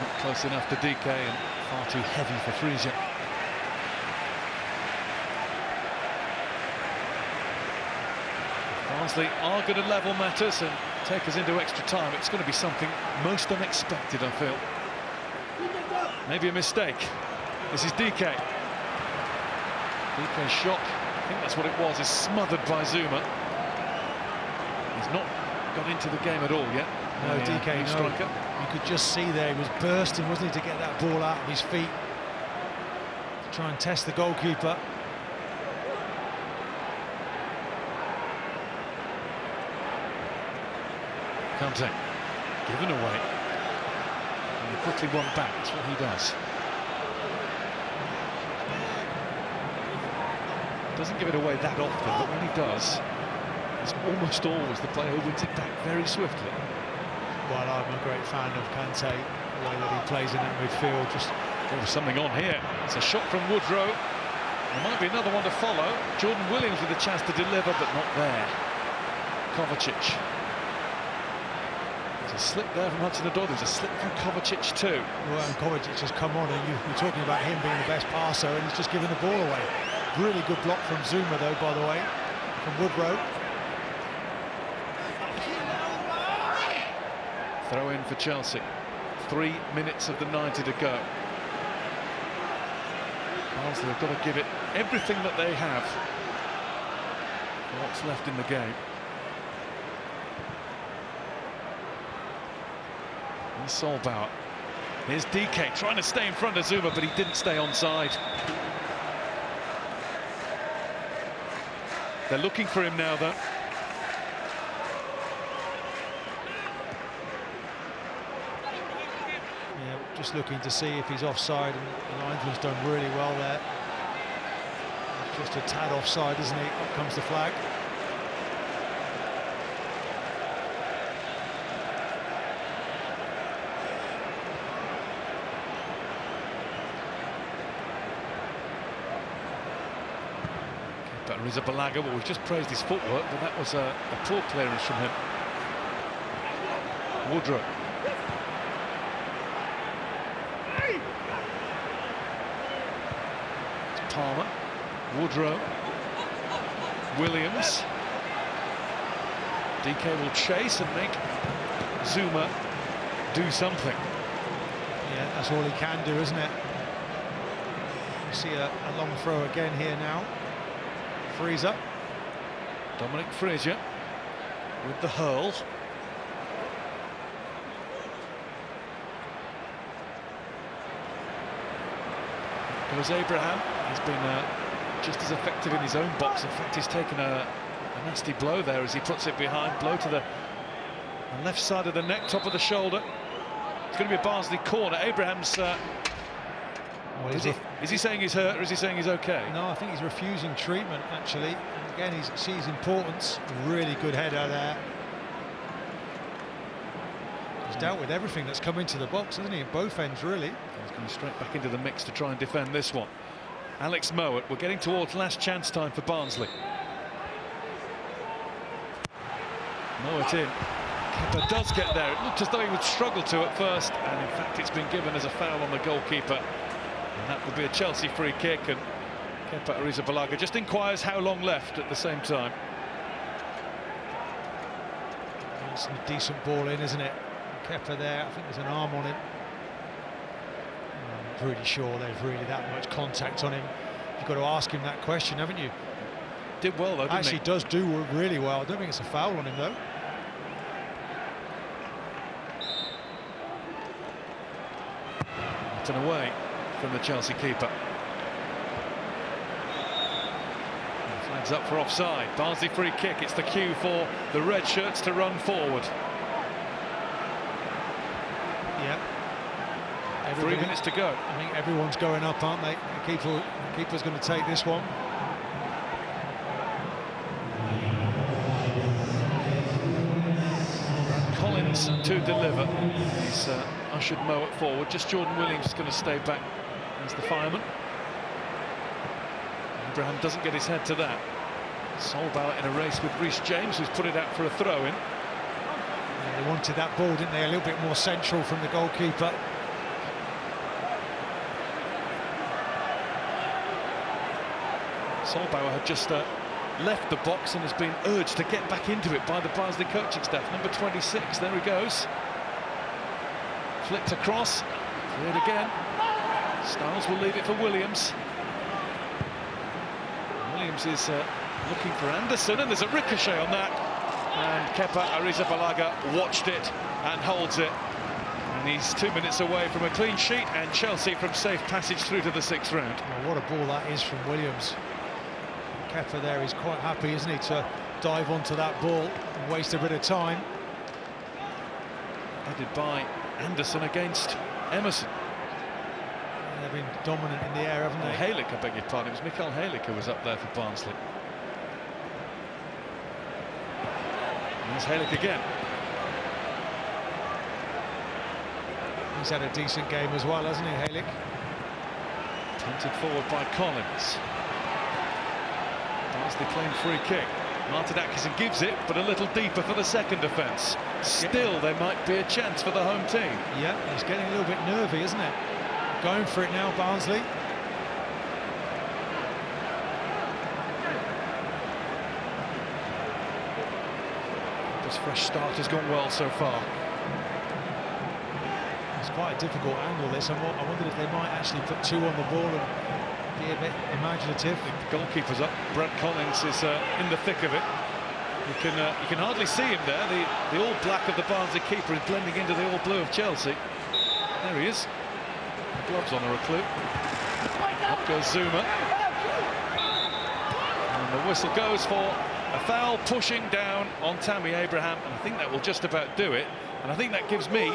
Not close enough to DK and far too heavy for Frisia. Barnsley are going to level matters and take us into extra time. It's going to be something most unexpected, I feel. Maybe a mistake. This is DK. DK's shot, I think that's what it was, is smothered by Zuma. He's not got into the game at all yet. No, DK, no. Striker. You could just see there, he was bursting, wasn't he, to get that ball out of his feet. To try and test the goalkeeper. Kante, given away. And he quickly won back, that's what he does. Doesn't give it away that often, but when he does, it's almost always the player who wins it back very swiftly. Well, I'm a great fan of Kante, the way that he plays in that midfield. Just there's something on here. It's a shot from Woodrow. There might be another one to follow. Jordan Williams with a chance to deliver, but not there. Kovacic. There's a slip there from Hudson-Odoi. There's a slip from Kovacic too. Well, and Kovacic has come on, and you're talking about him being the best passer, and he's just given the ball away. Really good block from Zuma, though, by the way, from Woodrow. Throw in for Chelsea. 3 minutes of the 90 to go. Barnsley have got to give it everything that they have for what's left in the game. Here's Solbauer. Here's DK trying to stay in front of Zuma, but he didn't stay onside. They're looking for him now, though. Just looking to see if he's offside, and the linesman's done really well there. Just a tad offside, isn't he? Up comes the flag. But Arrizabalaga, well, we've just praised his footwork, but that was a poor clearance from him. Woodrow. Palmer, Woodrow, Williams. DK will chase and make Zuma do something. Yeah, that's all he can do, isn't it? You see a long throw again here now. Frisia. Dominic Frisia. with the hurl. Goes Abraham. He's been just as effective in his own box. In fact, he's taken a nasty blow there as he puts it behind. Blow to the left side of the neck, top of the shoulder. It's going to be a Barnsley corner. Abraham's... Well, is he saying he's hurt, or is he saying he's okay? No, I think he's refusing treatment, actually. Again, he sees importance. Really good header there. He's dealt with everything that's come into the box, hasn't he, at both ends, really. He's going straight back into the mix to try and defend this one. Alex Mowat, we're getting towards last chance time for Barnsley. Mowat in. Kepa does get there. It looked as though he would struggle to at first, and in fact it's been given as a foul on the goalkeeper. And that will be a Chelsea free kick, and Kepa Arrizabalaga just inquires how long left at the same time. It's a decent ball in, isn't it? Kepa there, I think there's an arm on him. I'm pretty sure there's really that much contact on him. You've got to ask him that question, haven't you? Did well though, didn't Actually, he? does do really well. I don't think it's a foul on him though. And away from the Chelsea keeper. And flags up for offside. Barnsley free kick. It's the cue for the red shirts to run forward. Yeah. 3 minutes to go. I think everyone's going up, aren't they? The keeper's going to take this one. Collins to deliver. He's ushered Mowat forward. Just Jordan Williams is going to stay back as the fireman. Abraham doesn't get his head to that. Solbauer in a race with Reece James, who's put it out for a throw-in. Yeah, they wanted that ball, didn't they? A little bit more central from the goalkeeper. Solbauer had just left the box and has been urged to get back into it by the Barnsley coaching staff. Number 26, there he goes. Flicked across, cleared again. Styles will leave it for Williams. Williams is looking for Anderson, and there's a ricochet on that. And Kepa Arrizabalaga watched it and holds it. And he's 2 minutes away from a clean sheet, and Chelsea from safe passage through to the 6th round. Well, what a ball that is from Williams. Kepa there is quite happy, isn't he, to dive onto that ball and waste a bit of time. Headed by Anderson against Emerson. Yeah, they've been dominant in the air, haven't they? Haylick, I beg your pardon. It was Mikael Haylick who was up there for Barnsley. And there's Haylick again. He's had a decent game as well, hasn't he, Haylick? Punted forward by Collins. Barnsley playing free kick. Martin Atkinson gives it, but a little deeper for the second offence. Still, there might be a chance for the home team. Yeah, he's getting a little bit nervy, isn't it? Going for it now, Barnsley. This fresh start has gone well so far. It's quite a difficult angle, this. I wondered if they might actually put two on the ball and be a bit imaginative. The goalkeeper's up. Brent Collins is in the thick of it. You can hardly see him there. The all black of the Barnsley keeper is blending into the all blue of Chelsea. There he is. The gloves on are a clue. Up goes Zuma. And the whistle goes for a foul pushing down on Tammy Abraham, and I think that will just about do it. And I think that gives me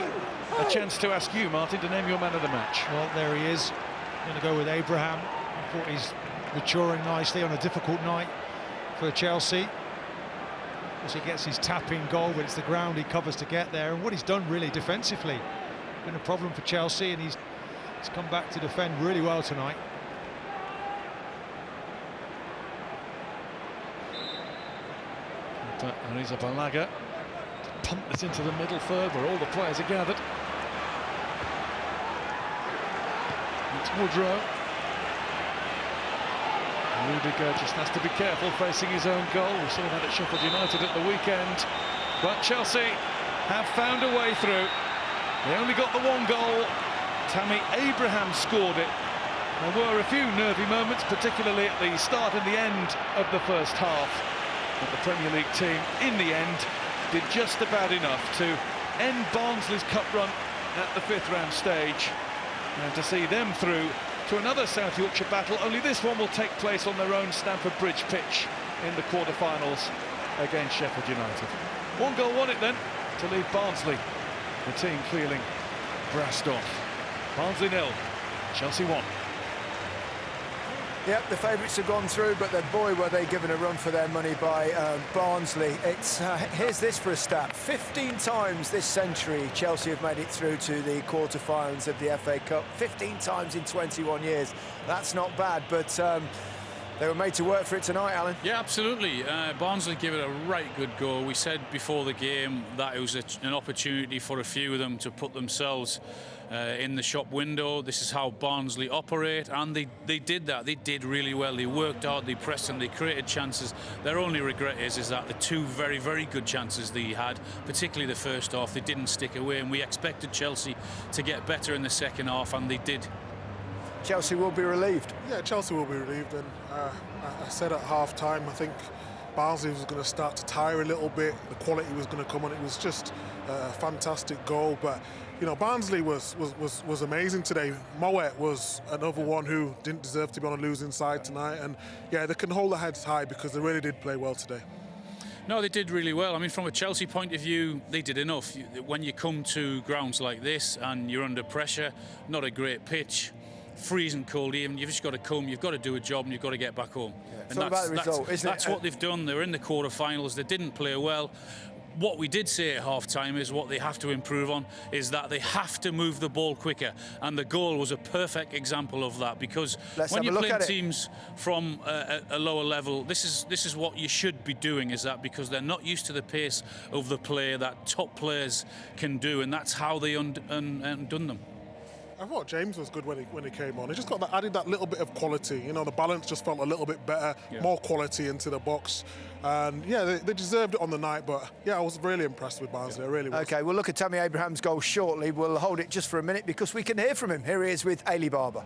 a chance to ask you, Martin, to name your man of the match. Well, there he is. I'm going to go with Abraham. I thought he's maturing nicely on a difficult night for Chelsea. As he gets his tap-in goal, but it's the ground he covers to get there. And what he's done really defensively, been a problem for Chelsea, and he's come back to defend really well tonight. But Arrizabalaga pump this into the middle third where all the players are gathered. It's Woodrow. Rudiger just has to be careful facing his own goal. We saw that at Sheffield United at the weekend. But Chelsea have found a way through. They only got the one goal. Tammy Abraham scored it. There were a few nervy moments, particularly at the start and the end of the first half. But the Premier League team, in the end, did just about enough to end Barnsley's cup run at the 5th round stage and to see them through to another South Yorkshire battle, only this one will take place on their own Stamford Bridge pitch in the quarter-finals against Sheffield United. 1 goal won it then to leave Barnsley, the team feeling brassed off. Barnsley 0, Chelsea 1. Yep, the favourites have gone through, but then, boy, were they given a run for their money by Barnsley. It's here's this for a stat. 15 times this century, Chelsea have made it through to the quarter-finals of the FA Cup. 15 times in 21 years. That's not bad, but they were made to work for it tonight, Alan. Yeah, absolutely. Barnsley gave it a right good go. We said before the game that it was an opportunity for a few of them to put themselves in the shop window. This is how Barnsley operate, and they did that. They did really well. They worked hard, they pressed and they created chances. Their only regret is that the 2 very, very good chances they had, particularly the first half, they didn't stick away, and we expected Chelsea to get better in the second half, and they did. Chelsea will be relieved. Yeah, Chelsea will be relieved, and I said at half-time, I think Barnsley was going to start to tire a little bit. The quality was going to come on. It was just a fantastic goal, but you know, Barnsley was amazing today. Moet was another one who didn't deserve to be on a losing side tonight, and yeah, they can hold their heads high because they really did play well today. No, they did really well. I mean, from a Chelsea point of view, they did enough. When you come to grounds like this and you're under pressure, not a great pitch, freezing cold even, you've just got to come, you've got to do a job, and you've got to get back home. Yeah. And it's all about the result, isn't it? That's what they've done. They're in the quarter-finals. They didn't play well. What we did say at half-time is what they have to improve on is that they have to move the ball quicker, and the goal was a perfect example of that, because when you play teams from a lower level, this is what you should be doing, is that because they're not used to the pace of the play that top players can do, and that's how they undone them. I thought James was good when he came on. He just got that, added that little bit of quality. You know, the balance just felt a little bit better, more quality into the box. And yeah, they deserved it on the night. But yeah, I was really impressed with Barnsley. I really was. OK, we'll look at Tammy Abraham's goal shortly. We'll hold it just for a minute because we can hear from him. Here he is with Ailey Barber.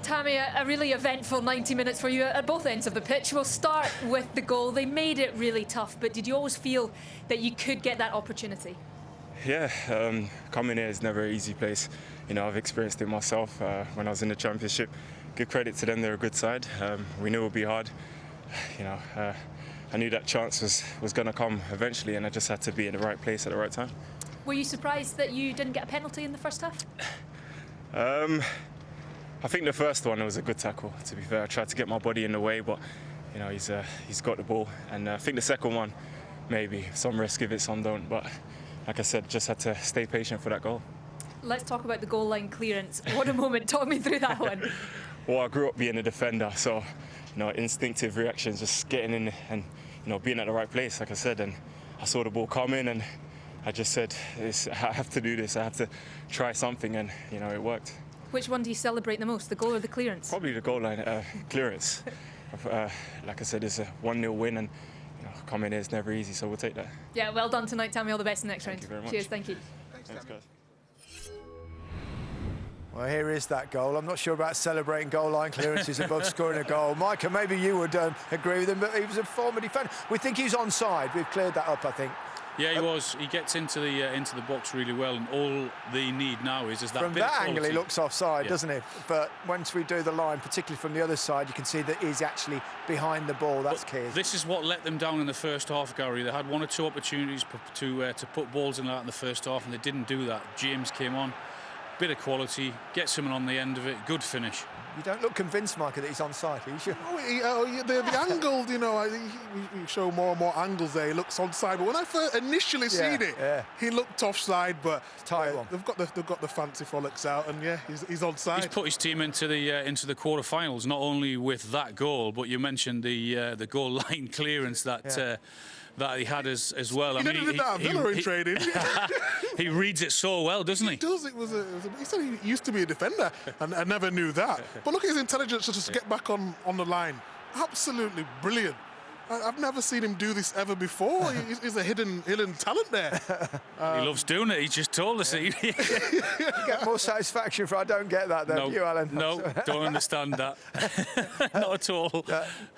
Tammy, a really eventful 90 minutes for you at both ends of the pitch. We'll start with the goal. They made it really tough, but did you always feel that you could get that opportunity? Yeah, coming here is never an easy place. You know, I've experienced it myself when I was in the Championship. Good credit to them, they're a good side. We knew it would be hard. You know, I knew that chance was going to come eventually, and I just had to be in the right place at the right time. Were you surprised that you didn't get a penalty in the first half? I think the first one was a good tackle, to be fair. I tried to get my body in the way, but you know, he's got the ball. And I think the second one, maybe some risk give it, some don't. But like I said, just had to stay patient for that goal. Let's talk about the goal line clearance. What a moment. Talk me through that one. Well, I grew up being a defender, so you know, instinctive reactions, just getting in and you know, being at the right place, like I said. And I saw the ball coming, and I just said, I have to do this. I have to try something, and you know, it worked. Which one do you celebrate the most, the goal or the clearance? Probably the goal line clearance. Like I said, it's a 1-0 win, and you know, coming here is never easy, so we'll take that. Yeah, well done tonight, Tammy. All the best in the next round. Thank you very much. Cheers, thank you. Thanks, guys. Well, here is that goal. I'm not sure about celebrating goal line clearances above scoring a goal. Micah, maybe you would agree with him, but he was a former defender. We think he's onside. We've cleared that up, I think. Yeah, he was. He gets into the box really well, and all they need now is that from bit that of angle he looks offside, yeah, doesn't he? But once we do the line, particularly from the other side, you can see that he's actually behind the ball. That's key. This is what let them down in the first half, Gary. They had 1 or 2 opportunities to put balls in the first half, and they didn't do that. James came on, bit of quality, gets someone on the end of it, good finish. You don't look convinced, Micah, that he's onside, are you sure? The angle, you know, we show more and more angles there. He looks onside, but when I first initially seen it, he looked offside. But they've got the fancy frolics out, and yeah, he's onside. He's put his team into the quarterfinals, not only with that goal, but you mentioned the goal line clearance that he had as well. He did that at Villa in training. He reads it so well, doesn't he? He does. He said he used to be a defender, and I never knew that. But look at his intelligence to just get back on the line. Absolutely brilliant. I've never seen him do this ever before. He's a hidden talent there. He loves doing it. He just told us You get more satisfaction for I don't get that, though, do you, Alan? No, don't understand that. Not at all.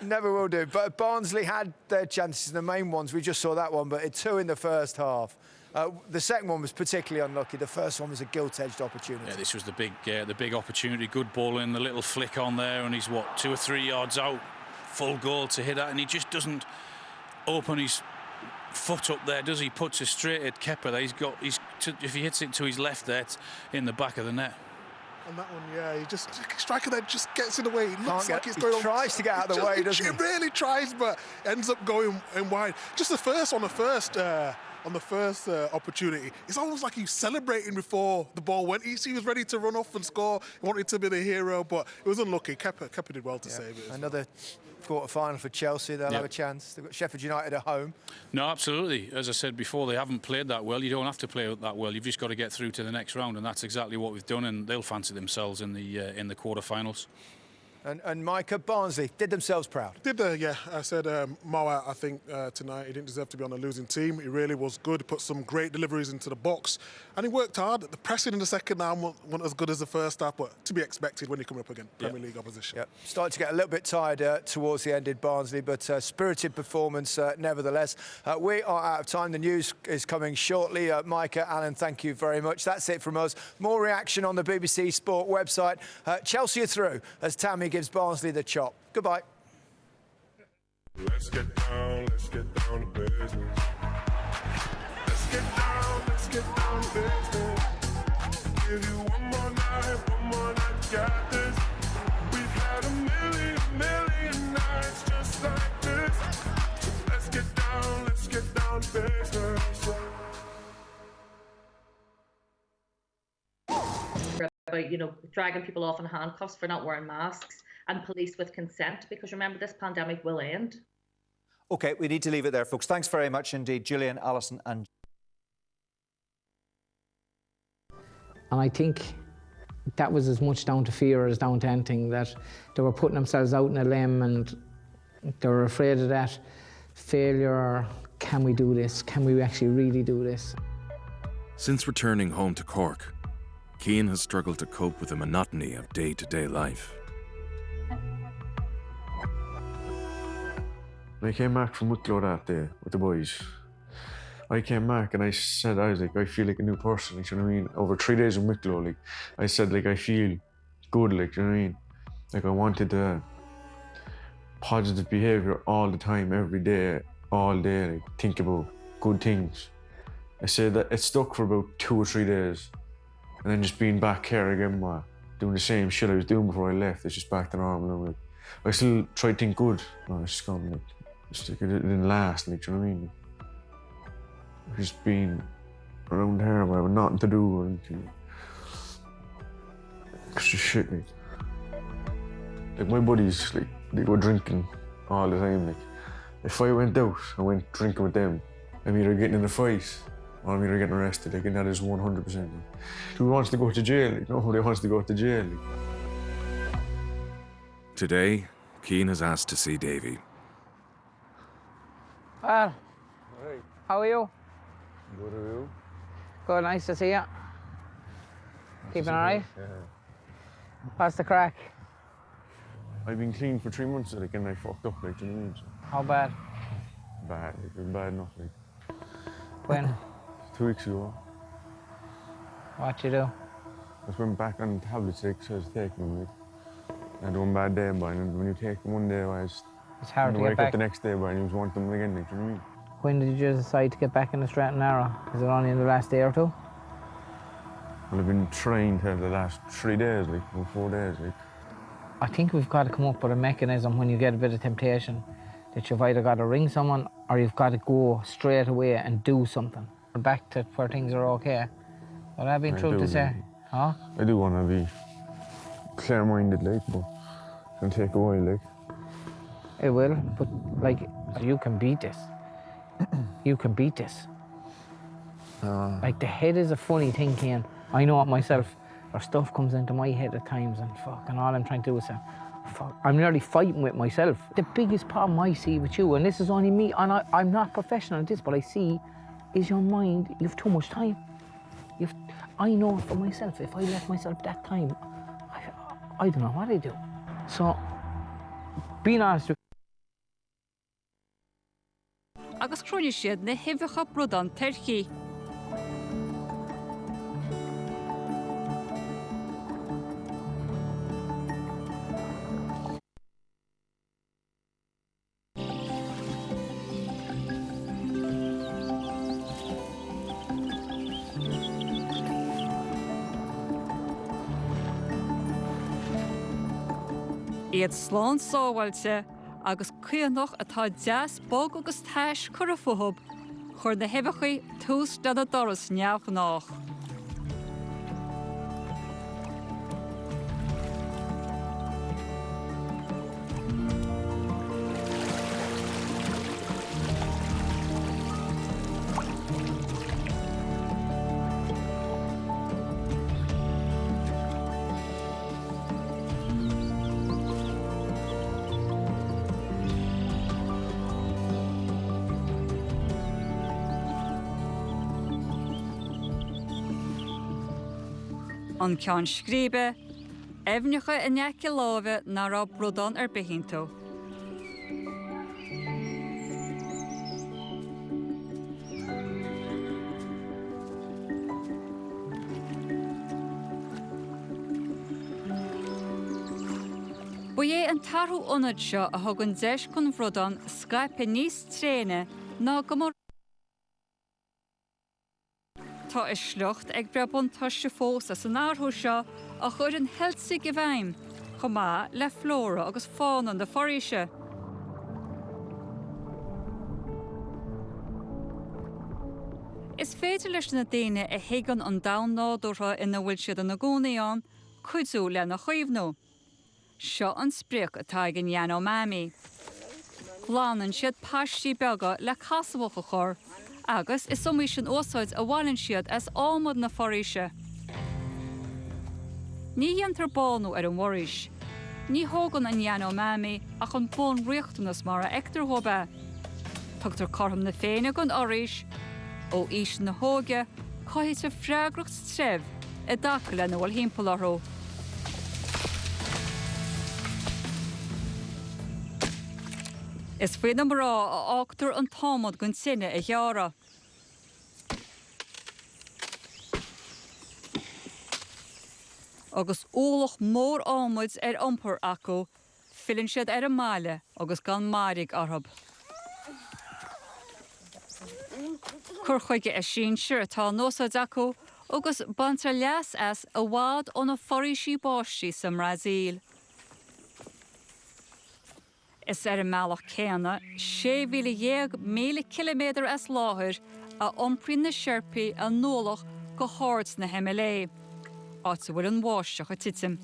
Never will do. But Barnsley had their chances, the main ones. We just saw that one, but 2 in the first half. The second one was particularly unlucky. The first one was a gilt-edged opportunity. Yeah, this was the big opportunity. Good ball in, the little flick on there, and he's, what, 2 or 3 yards out. Full goal to hit at, and he just doesn't open his foot up there, does he? Puts it straight at Kepa there. If he hits it to his left there, it's in the back of the net. And that one, yeah, he just, striker there just gets in the way. It looks like it's going on. He tries to get out of the way, doesn't he? He really tries, but ends up going in wide. Just the first opportunity, it's almost like he was celebrating before the ball went. He was ready to run off and score. He wanted to be the hero, but it was unlucky. Kepa did well to save it. Another quarter-final for Chelsea. They'll have a chance. They've got Sheffield United at home. No, absolutely. As I said before, they haven't played that well. You don't have to play that well. You've just got to get through to the next round, and that's exactly what we've done, and they'll fancy themselves in the quarter-finals. And Micah, Barnsley did themselves proud. Did they? Yeah. I said Moa, I think tonight he didn't deserve to be on a losing team. He really was good. He put some great deliveries into the box, and he worked hard. The pressing in the second half wasn't as good as the first half, but to be expected when you come up against Premier League opposition. Yep. Started to get a little bit tired towards the end in Barnsley, but spirited performance nevertheless. We are out of time. The news is coming shortly. Micah, Alan, thank you very much. That's it from us. More reaction on the BBC Sport website. Chelsea are through as Tammy gives Barnsley the chop. Goodbye. Let's get down to business. Let's get down to business. Give you one more night, got this. We've had a million nights just like this. Let's get down to business. About, dragging people off in handcuffs for not wearing masks, and police with consent, because remember, this pandemic will end. OK, we need to leave it there, folks. Thanks very much indeed, Gillian, Alison and... And I think that was as much down to fear as down to anything, that they were putting themselves out in a limb and they were afraid of that failure, or can we do this? Can we actually really do this? Since returning home to Cork, Cian has struggled to cope with the monotony of day-to-day life. I came back from Wicklow that day with the boys. I came back and I said, I was like, I feel like a new person, like, you know what I mean? Over 3 days in Wicklow, like, I said, like, I feel good, like, you know what I mean? Like, I wanted the positive behaviour all the time, every day, all day, like, think about good things. I said that it stuck for about 2 or 3 days. And then just being back here again, doing the same shit I was doing before I left, it's just back to normal. And I'm like, I still try to think good. No, it's just gone, like, it didn't last, like, you know what I mean? Just being around here where I had nothing to do or anything. It's just shit, like my buddies, like, they go drinking all the time, like. If I went out and went drinking with them, I'm either getting in a fight or I'm either getting arrested, like, and that is 100%. Like. Who wants to go to jail? Like, nobody wants to go to jail. Like. Today, Cian has asked to see Davy. Well, how are you? Good, are you? Good, nice to see you. Keeping all right? Yeah. What's the crack? I've been clean for 3 months, like, and I fucked up, like, do you know what I mean? How bad? Bad, like, bad enough, like. When? 2 weeks ago. What you do? I just went back on tablets, like, so I was taking them, like. I had one bad day, but when you take them one day, it's hard to get back. Wake up the next day, but you just want them again, like, do you know what I mean? When did you decide to get back in the straight and narrow? Is it only in the last day or two? Well, I've been trying to the last 3 days, like, or 4 days, like. I think we've got to come up with a mechanism when you get a bit of temptation, that you've either got to ring someone or you've got to go straight away and do something. Back to where things are okay. Well, I've been true to say. Huh? I do want to be clear-minded, like, but it'll take a while, like. It will, but, like, you can beat this. You can beat this. Like, the head is a funny thing, Cian. I know it myself. Or stuff comes into my head at times and fucking all I'm trying to do is say, I'm nearly fighting with myself. The biggest problem I see with you, and this is only me, and I'm not professional at this, but I see, is your mind, you've too much time. I know for myself, if I let myself that time, I don't know what I do. So, being honest with agus chrúne siad na himhecha brodan terchi. Iad slán sáhailte agus cuiannach atá deas bog agus teis chur a futhub, chur na himhechaí tús de na doras neamh nach. An ceann scríbe, efnecha in neice láve na ra brodan bithíntó. Bu é an tarthú ionad seo a thugann deis chun bhrodan scaipе níos tréine ná go mór Tá is slucht ag brebun tuiste fós as an árthú seo a chur an heilsa go bhaim, chomá le flóra agus fánan de foréise. Is féidir leis na daine a hégan an damhnádúra ina bhfuil siad an na gcónaíán cuidzú le na chuomhnú. Seo an spríoch atá ag an dhéanó mami. Gláanan siad páistí beaga le casamhacha chur, agus is somí sin ósáid a bhhailinn siad as ámad na foréise. Ní dhéantar bánú ar an mhóris. Ní thógan an dhéanó mami ach an bón riachtanas mar a ectar thóba. Tugtar cortham na féine gon oris, ó ís na hóge, caiithte freagracht tref i daca le na bhfuil himpeall orthu. Is faoin am rá a áachtar an támad gon sinne i gheara. Agus ólach mór ámuid ar iompar acu, fillinn siad ar an máile agus gan márig arthab. Cur chuige a sin siir atá nósáid acu, agus bantar leas as a bhád ó na foréisí báistí sa Mbrasaíl. Is ar an meallach céanna 6,100 kilometr as láthir a iomprí na Sherpaí a nólach go háirt na Himalaya. Áit bhfuil an bháisteach a titim.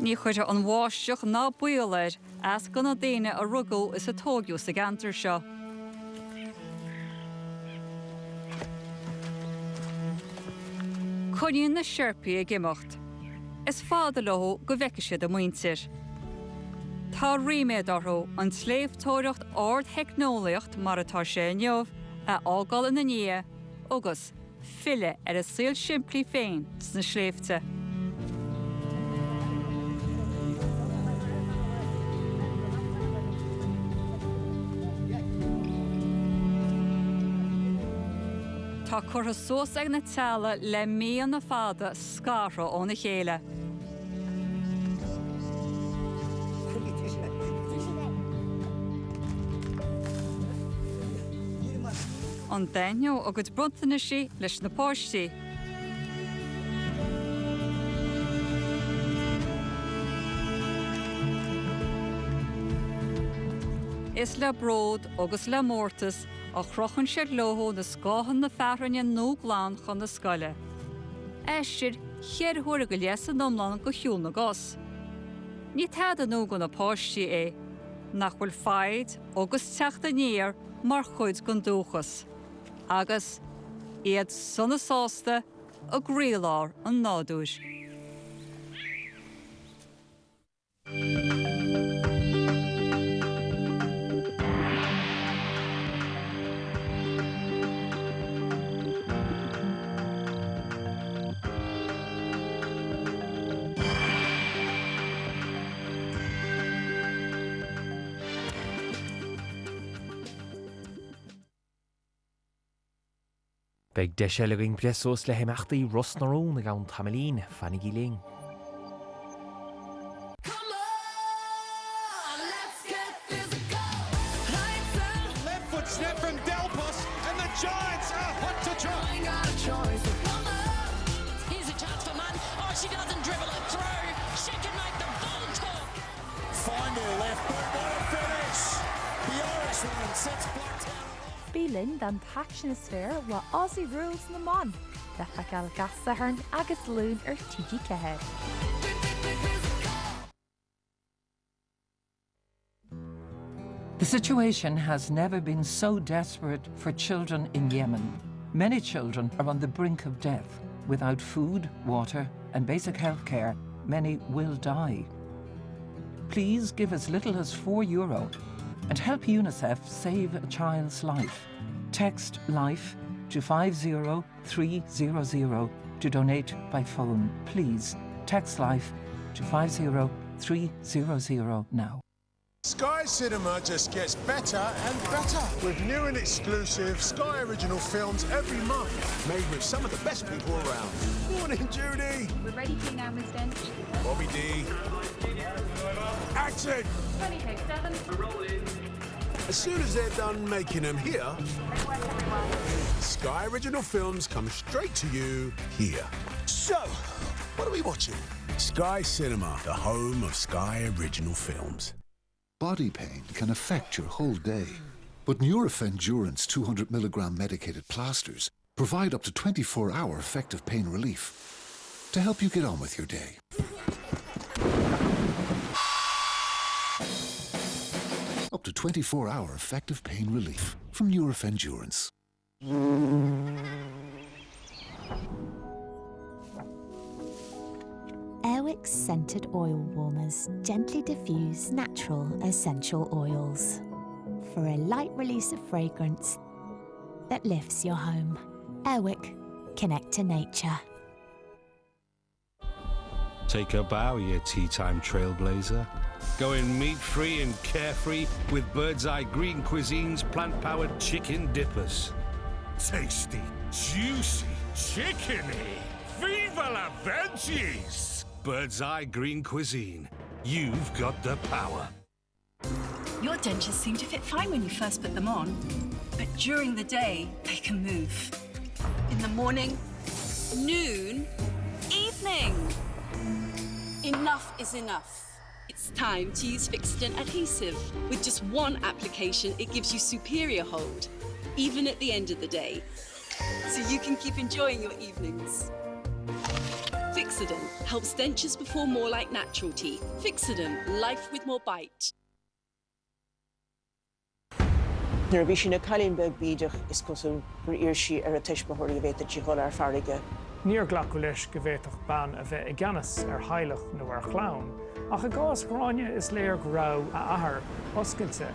Ní chuirte an bháisteach ná buair as go na daine a rugadh is a tógiú sa gantar seo. Cuiníonn na Sherpaí a gimimecht. Is fáda leo go bheice siad a muintir. Tá riméad orthu an sléomhtóireacht ard theicneolaíocht mar atá sé neamh a ágáil ina ní agus fille ar a saoil simplí féin sna sléifte. Tá curtha sós ag na teala le míon na fada scartha ó na chéile. An daineo agus bruntaine sí leis na páistí. Is le bród agus le mórtas a chrochann siad lóthó na scáhan na fearrainne nó gláán chun na scoile. Eistir chearthúir go leas an nomlan go hiúil na gos. Ní tead an nó go na páistí é, nach bhfuil fáid agus teachta níor mar chuid gon dúchas. Agus iad sunna sásta a gréalár an nádúis. Beg de selling presos le hemachtaí Rosnarón ag an Tamalín Fanny Gilling. Left foot snap from Delpos, and the Giants are hot to try. Here's a chance for Munn. Oh, she doesn't dribble it through. She can make the ball talk. Final left foot, what a finish. The Irishman sets Blacktown. Bílinn den taction is fair wa Aussie rules na man. Le facal gasahern agus lún TG cehead. The situation has never been so desperate for children in Yemen. Many children are on the brink of death. Without food, water, and basic health care, many will die. Please give as little as €4 and help UNICEF save a child's life. Text LIFE to 50300 to donate by phone. Please text LIFE to 50300 now. Sky Cinema just gets better and better with new and exclusive Sky original films every month, made with some of the best people around. Morning, Judy. We're ready to now, Miss Dent. Bobby D. Action! 20 take 7. As soon as they're done making them here, Sky original films come straight to you here. So, what are we watching? Sky Cinema, the home of Sky original films. Body pain can affect your whole day, but Nurofen Durance 200 milligram medicated plasters provide up to 24-hour effective pain relief to help you get on with your day. Up to 24-hour effective pain relief from Nurofen Durance. Airwick's scented oil warmers gently diffuse natural essential oils for a light release of fragrance that lifts your home. Airwick, connect to nature. Take a bow, you tea time trailblazer. Going meat-free and carefree with Bird's Eye Green Cuisine's plant-powered chicken dippers. Tasty, juicy, chickeny. Viva la veggies! Bird's Eye Green Cuisine. You've got the power. Your dentures seem to fit fine when you first put them on, but during the day, they can move. In the morning, noon, evening. Enough is enough. It's time to use Fixodent adhesive. With just one application, it gives you superior hold, even at the end of the day, so you can keep enjoying your evenings. Fixodent helps dentures perform more like natural teeth. Fixodent, life with more bite. Nuair bhí sin na Cailínbeag bídeach is cosú gur iarsaí ar a teispeóirí a bheith a tíogáil ar farige. Níor ghlac go leis go bhféadfadh ban a bheith I gceannas ar Shailech nó ar chlán, ach a gás gráine is léir go raibh a athair oscailte.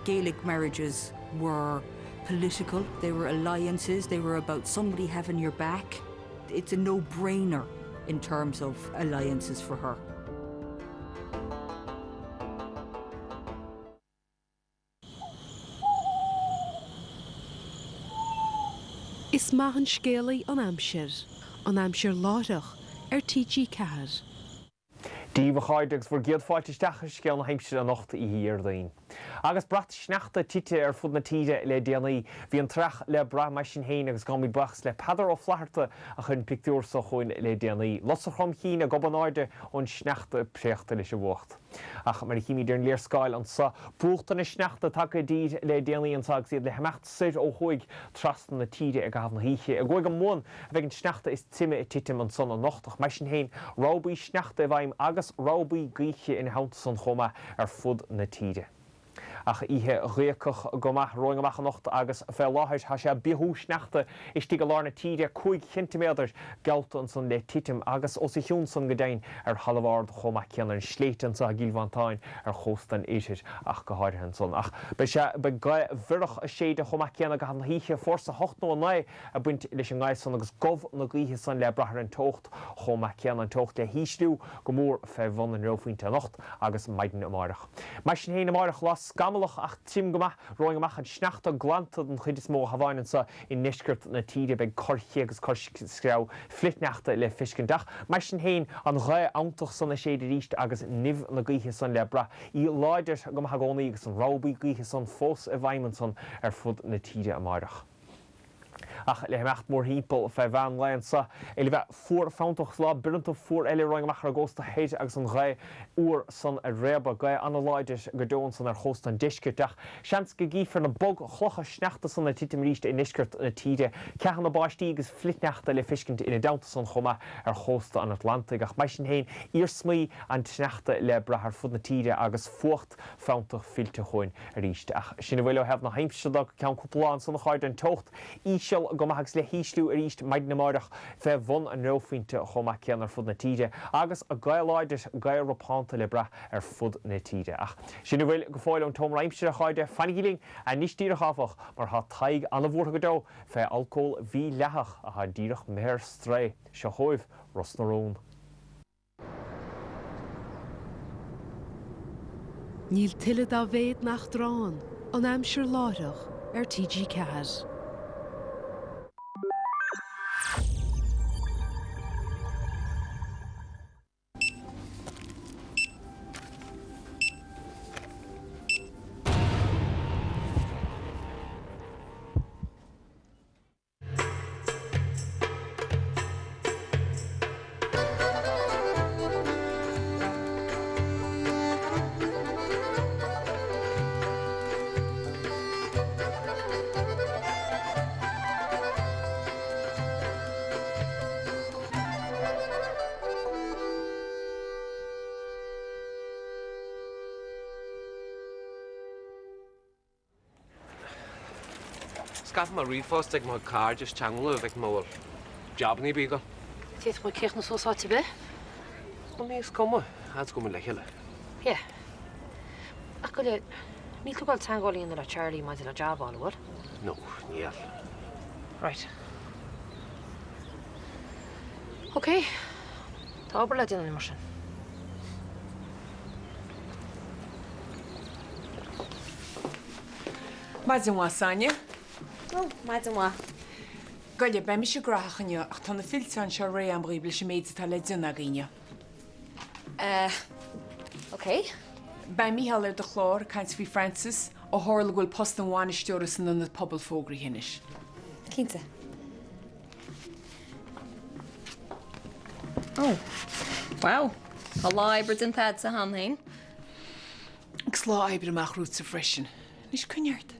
Gaelic marriages were political, they were alliances, they were about somebody having your back. It's a no-brainer in terms of alliances for her. Is maithan scéalaí an Aimsir láireach TG Cahar. Díomh cháideags bhur giad fáilteisteach scéal na Haimsir an nocht I hir daoin. Agus brat sneachta tite ar fud na tíide le déanaí, bhí an trach le bra mai sin héin agus gámí bachs le padar ó flaharta a chun pictiúr sa chuin le déanaí. Los a chrom chin a gobanáide ón sneachta préachta leis a bhuacht. Ach mar chimi dern leer scail an sa búchta na sneachta take díd le déanaí an tag siad le hemecht suid ó chuig trastan na tíide a gaf na híche. A goig am món a bheith an sneachta is tiime I titim an son an nochtach mai sin héin rábaí sneachta bhaim agus rábaí gaiche in haunta san choma ar fud na tíide. ach ihe récoch gomach roing amach nocht agus fe láthir ha sé bihú sneachta is tí go lána tíide 5 centimeters gelton san le titim agus os i hiún san godain halvard chomach ceanar sléiten sa gilvantáin chóstan éisiir ach go háirhan son ach be bhirach a séide chomach ceanna go han híe forsa 8 a buint leis an gaiis san agus gof na gíthe san le brahar an tocht chomach cean an tocht le hísliú go mór fe bhan an rofuinte nocht agus maidin amárach. Mai sin héana amárach las gamalach ach tim gomach roing amach an sneachta glantad an chuid is mó haváin sa in nisgurt na tíide be corchi agus corchrá flitneachta le fiscindach. Mai sin héin an rá antach sanna séidir ríist agus nimh na gíthe san le bra í láidir go hagónaí agus an rábaí gíthe san fós a bhaimman san fud na tíide amárach. Ach le mecht mór hípol fe bhean lein sa le bheith fuór fáintach lá biranta fuór eile roing amach agósta héide agus an ré uair san a réba ga anláidir go dún san chóstan discuteach. Seans go gífar na bog chlocha sneachta san na titim ríist in nisgurt na tíide cean na báistí agus flitneachta le fiscint ina damta san chuma chósta an Atlantic ach mai sin héin ír smí an sneachta le brethar fud na tíide agus fucht fáintach filte chuin ríist ach sinna bhfuil hebh na heimseach cean cúpláán san na cháid an tocht íseal gomahags le hísliú ríist maid na marach fe bhn an rófuinte chomach ceanar fud na tíide agus a gaiiláidir gair rapánta le bra fud na tíide ach sinna bhfuil go fáil an tom raimsir a cháide fanigíling a níos tíre chafach mar ha taig an bhórtha go dó fe alcóil bhí lethach a ha díirech méir stré se chomh ros na rón. Níl tiile a bhéad nach drán an aimsir láireach TG Ceathair. Scaf ma rifos ag ma car just changlo ag mor job ni bigo. Tith mo kech no so sa tibe. Kom mis kom. Hats kom le hele. Ja. Akole ni tu gal tangoli in la Charlie ma la job all what? No, niel. Right. Okay. Ta oberla din an motion. Maidin wa Sanya. Oh, maidin wa. Gaile be mi se grachanja ach tan na filsan se ré am bribli se méid tal le duna gine. Okay. Bei mi hall de chlár kaint fi Francis ó hála goil post an bháine steoras an na pobl fógraí hinis. Cínta. Oh. Wow. A láibrid an tad sa hanhain. Gus lá aibre amach rút sa freisin. Nis cynneart.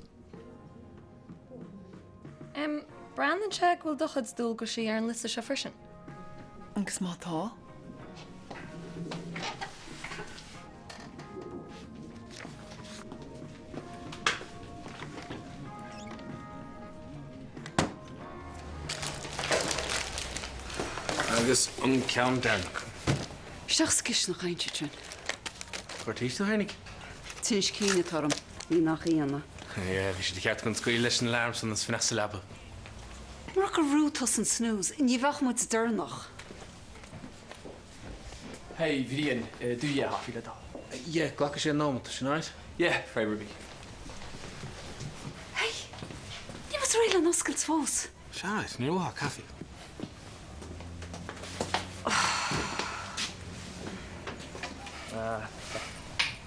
Brandon check will dochad dúil go sí ar an lista se freisin. Agus mátá? Agus an countdown. Seachs kis nach eintje tún. Cortís na heinig? Tinis cíine tarm, ní nach íana. Ja, vi sé ceart gon scoil leis an larm san as finach labbe. Mar go rútas an snús, in dhíhach mu durnach. Hey, Vivian, do you have it all? Yeah, glad sé námat, right? Yeah, Frey Ruby. Hey, you was réile an oscailt fós. Seáid, ní bhá caffi.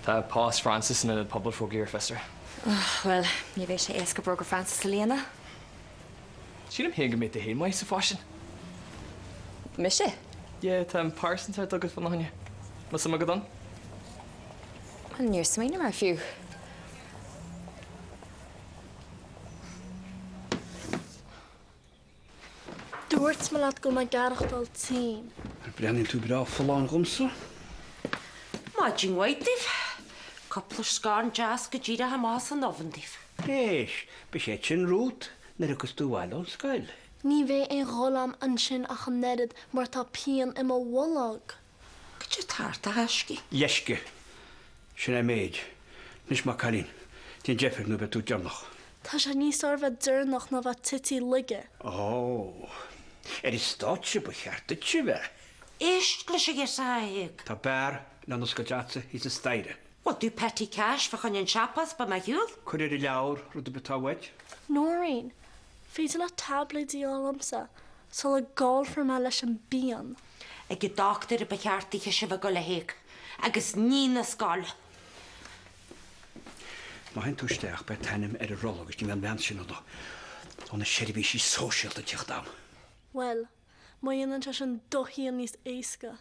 Tá Pás Francis in a pobl fógéir fester. Well, ní bhéh sé éasca brogur Francis Léana. Sínam héga mé hé mai sa fásin. Mi sé? Yeah, tá Parsons ar dogad fan naine. Mas am agadán? An níor smaoine mar fiú. Dúirt me laat go mai garachtal tíim. Brenn tú bra fallán gomsa? Má jing waitih. Coupler scarn jazz go gira ha mas an ovendif. Yes, beschetchen root, na rukus tu walo skuil. Ní bheith é rolam an sin ach an nedid mar tá pean im a wallog. Gyd tart a hysgi. Jeske. Sinna maid. Nis ma Colin. Ti'n Jeffrey nu betu jamnoch. Tá sé ní sarfa dyrnach na bheit titi lige. Oh. Is stotje bechaarte tjive. Eist glysig e saig. Ta bar, landos gajatse, is a steide. Wat du petty cash fa chan yn chapas ba ma hiwl? Cwyd i lawr, rwyd y byta wed? Noreen, fyd la tablet di olamsa, so le gol for ma leis an bian. Ag y doctor y bechaart i chysio fa gol a heg. Agus nín a sgol. Mae hyn twysteach beth tenim y rolog ys ni'n mewn sy'n odo. Ond y seri fi si social dy tiach dam. Wel, mae yna tas yn dohi yn nis eisga.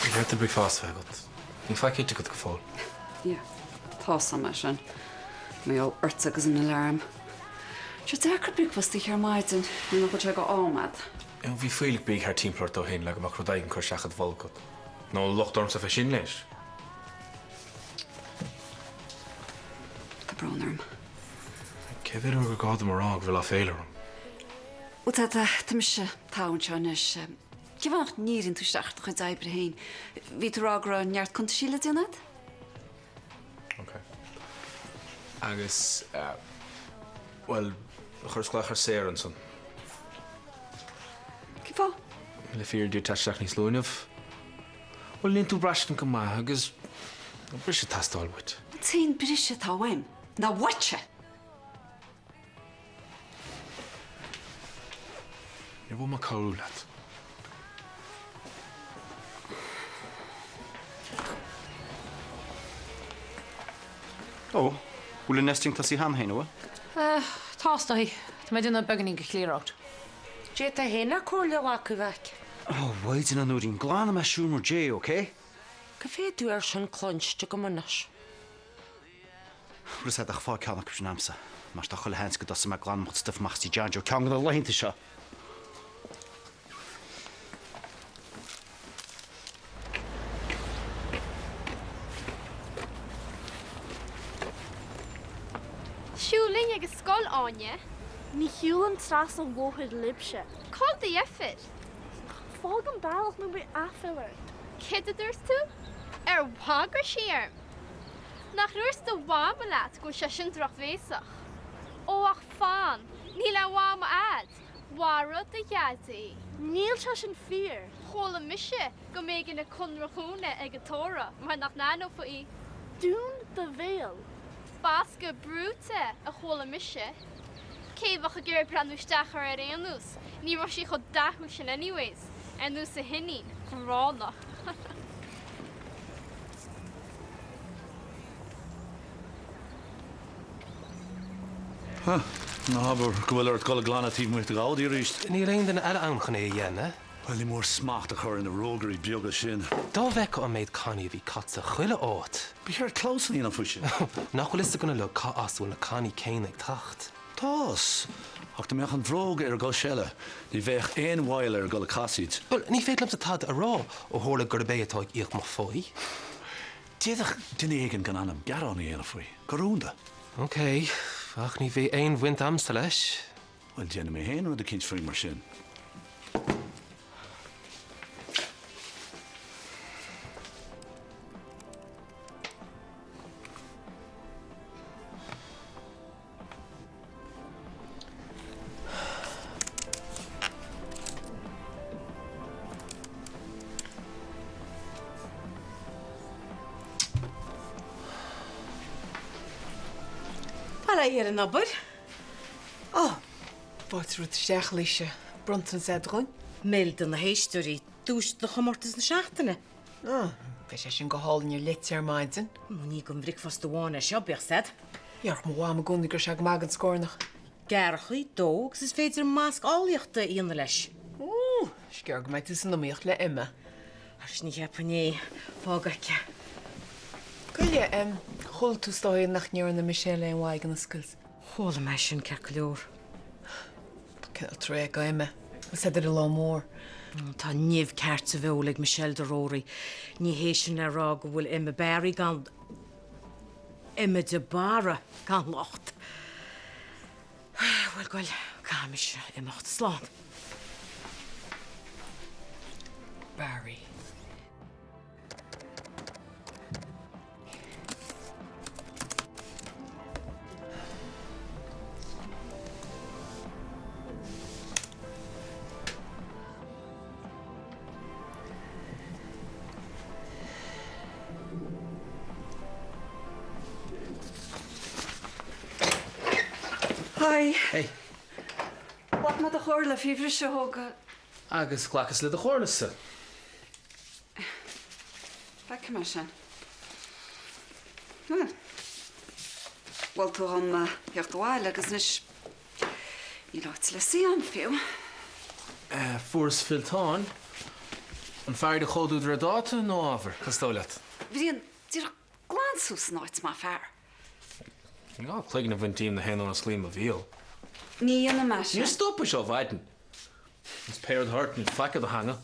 Ik heb de big fast wegeld. Ik vaak eet ik het geval. Ja, tá sama sin. Mé ó urta agus an alarm. Se decar big was hier maidin, nu go te go ámad. En wie veel ik big haar teamplort doorheen leggen, maar ik kan zeggen het volkot. Nou, lochtorm ze verschin lees. Go braunerm. Ik heb weer een gehad maar aan, ik wil afvelen. Wat dat te misje touwtje is. Je wacht niet in toestacht goed zijber heen. Wie er agra njart kon te schillen in het? Oké. Agus, wel, gers seren son. Kifa? Le vier die tasach niet sloen of. Wel, niet toe brashten kan maar, agus, brisje tast al wat. Het zijn brisje touwem. Nou watje. Je wil maar koud laat. Oh, hoe de nesting tas I han heen hoor? Tásta hí, Tá méid duna beganí go chlírácht. Dé a héna cóla wacu vec. Oh, waid in an úrin glana me siúmor J, okay? Go fé dú ar sin clonste go munas. Rys edrych ffordd cael ac ysyn amser. Mae'r dochol hens gyda sy'n mae glan mod stuff mach si janjo cael gyda leint isio. Siúling ag ysgol áine? Ní hiúlan tras an bhóthid libse. Call the effort. Fág an bailach nó bhí affilir. Kiddaders tú? Wagra siarm. Nach ruirs de wamelaat go se sin drach véach. Ó ach fan, ní le wama ad. Wara de jazzy. Níl se sin fear. Chola mise go mé gin na conrachúna ag tóra, mar nach nano fo I. Dún de veil. Basca brute a chola mise. Céfach a gur brandústeach ar réanús. Ní mar si chod dathú sin anyways. En nús a hinní, ránach. Nou, aber gwil er het golle glana tíf moet de gaudi rust. Ní réon den aan gaan hè? Wel, die moor smachtig hoor in de rogery bioga sin. Dá bheith an méid caní bhí catsa chuile áit. Bí ar close ní an fuise. Nach liste gona le cá asú na caní céin ag tacht. Tás. Ach de meach an vroge go selle. Ní bheith éon while ar golle casid. Wel, ní féit lam sa tad a rá ó hóla gur bé atá íoch má fói. Déadach duine éigen gan anam garán í éana fui. Gorúnda. Oké, ach ní bhí éon bhaint amsa leis. Wel, déanana mé héin rud a cinint frí mar sin. Alla hier een nabber. Oh, wat ruit steach leisje. Bronten zet run. Melden na history. Toest de gemortes na schachtene. Oh, wees je een gehal in je litser maiden. Monique een brik vast de wane shop zet. Ja, maar waarom kon ik er zeg magen scornig? Gergly dogs is veter mask aljachte in de les. Oeh, scherg mij tussen de meertle Emma. Als niet heb nee, volgetje. Kun je Chultus dói nach near na Michelle and Wagon the schools. Hola mission Kerkalor. Kill tray gaime. I said it a lot more. Tá níomh ceart sa bheola Michelle de Rory. Ní héisian le rá go bhfuil Emma Barry gan Emma de Barra gan locht. Well, gwael, camis imacht slán. Barry. Hi. Hey. What ma the chorla fíbhre se hoga? Agus clachas le de chornasa. Back me sin. Well, tú am hecht bháil agus nis í láit le síán fiú. Fuair filtáin an fear de chodú ar dáta nó ábhar, castóileat. Bhíon tír glánsús náit má fear. Ja, clicking na bhain tíim na hen an slím a bhíal. Ní ana me sin. Ní stoppa seo bhaidin. Is péir hart ní facad a hanga.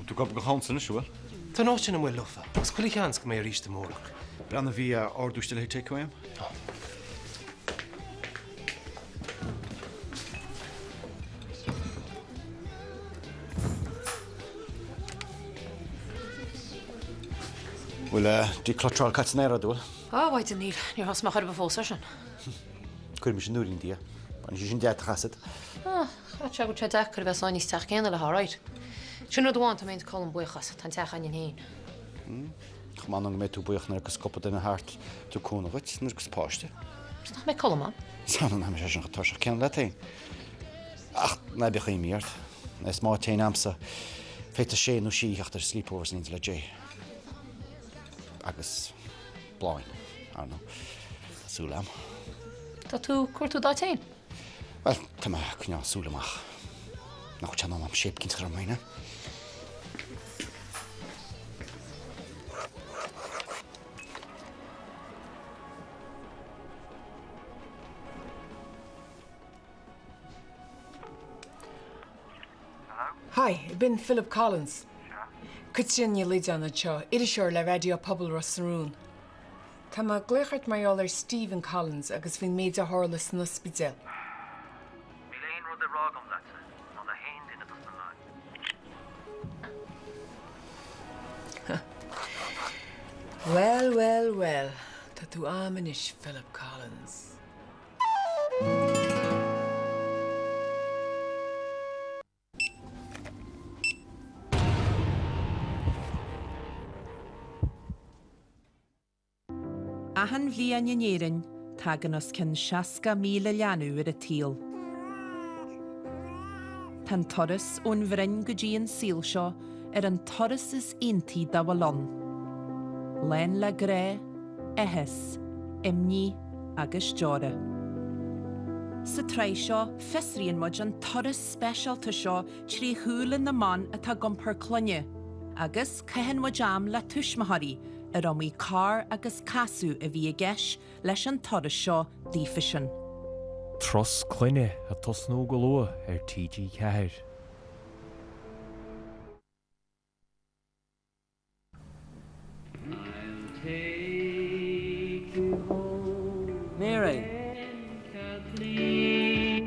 Tú go go hásan isúil? Tá ná sin bhfuil lufa, gus chuil cheans go mé ríiste mórach. Brenna bhí áúiste le takeaway? Well, dí clotráil catnéra dúil? Bhaid an níl, ní has mar chuir ba fósa sin. Cuir mis núrin dia, an sin dead chasad. Tá go tre dechar bheith sáinní teach céanna le háráid. Sin dháin tá méint colm buchas, tá teach an héin. Chman an mé tú buoch na agus copa in hart tú cúna bhait nar gus páiste. Tá mé colm? San an sé an tá cean le tain. Ach, na be chu míart. Nes má tain amsa féta sé nó sííocht ar sleepovers ní le dé. Agus bláin, arno, súlam. Tá tú cuairtú dá tain? Well, tá má cná súlamach. Nach tean am séip cinint chu maine. Hi, I've been Philip Collins. Could sin you lead on a show. It is sure le radio pobl Rossarún. Tá má gléchart mai all Stephen Collins agus bhín méid a hálas na spidel. Bhí léon rud a rágam lete, ná a haon duine dus na ná. Well, well, well. Tá tú amanish, Philip Collins. Ahan bhliain inéireann tagan os cin 60,000 leanú ar a tíl. Tan toras ón bhrein go dtí an síl seo ar an toras is intí da bhalon. Len le gré, ehis, imní agus deora. Sa trai seo fesríonn muid an toras spéisialta seo trí thuúlan na man atá gompar clonne, agus cehann muid am le tuismathaí ar am í cá agus casú a bhí a gceis leis an toras seo dífisin. Tros cluine a tosnú go lua ar TG ceir. Mary,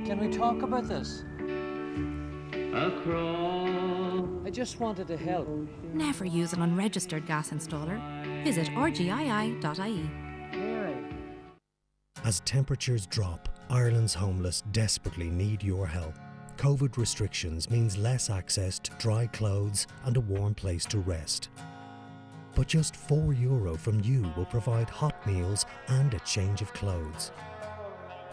can we talk about this? I just wanted to help. Never use an unregistered gas installer. Visit rgii.ie. As temperatures drop, Ireland's homeless desperately need your help. COVID restrictions means less access to dry clothes and a warm place to rest. But just €4 from you will provide hot meals and a change of clothes.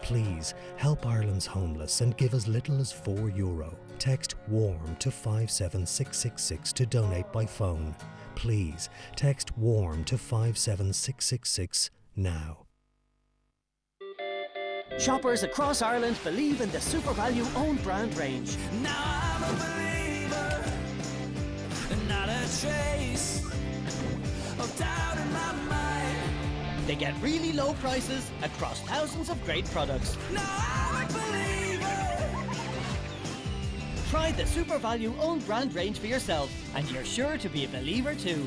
Please help Ireland's homeless and give as little as €4. Text WARM to 57666 to donate by phone. Please text WARM to 57666 now. Shoppers across Ireland believe in the Super Value own brand range. Now I'm a believer. trace of doubt in my mind. They get really low prices across thousands of great products. Now I'm a believer. Try the Super Value own brand range for yourself, and you're sure to be a believer too.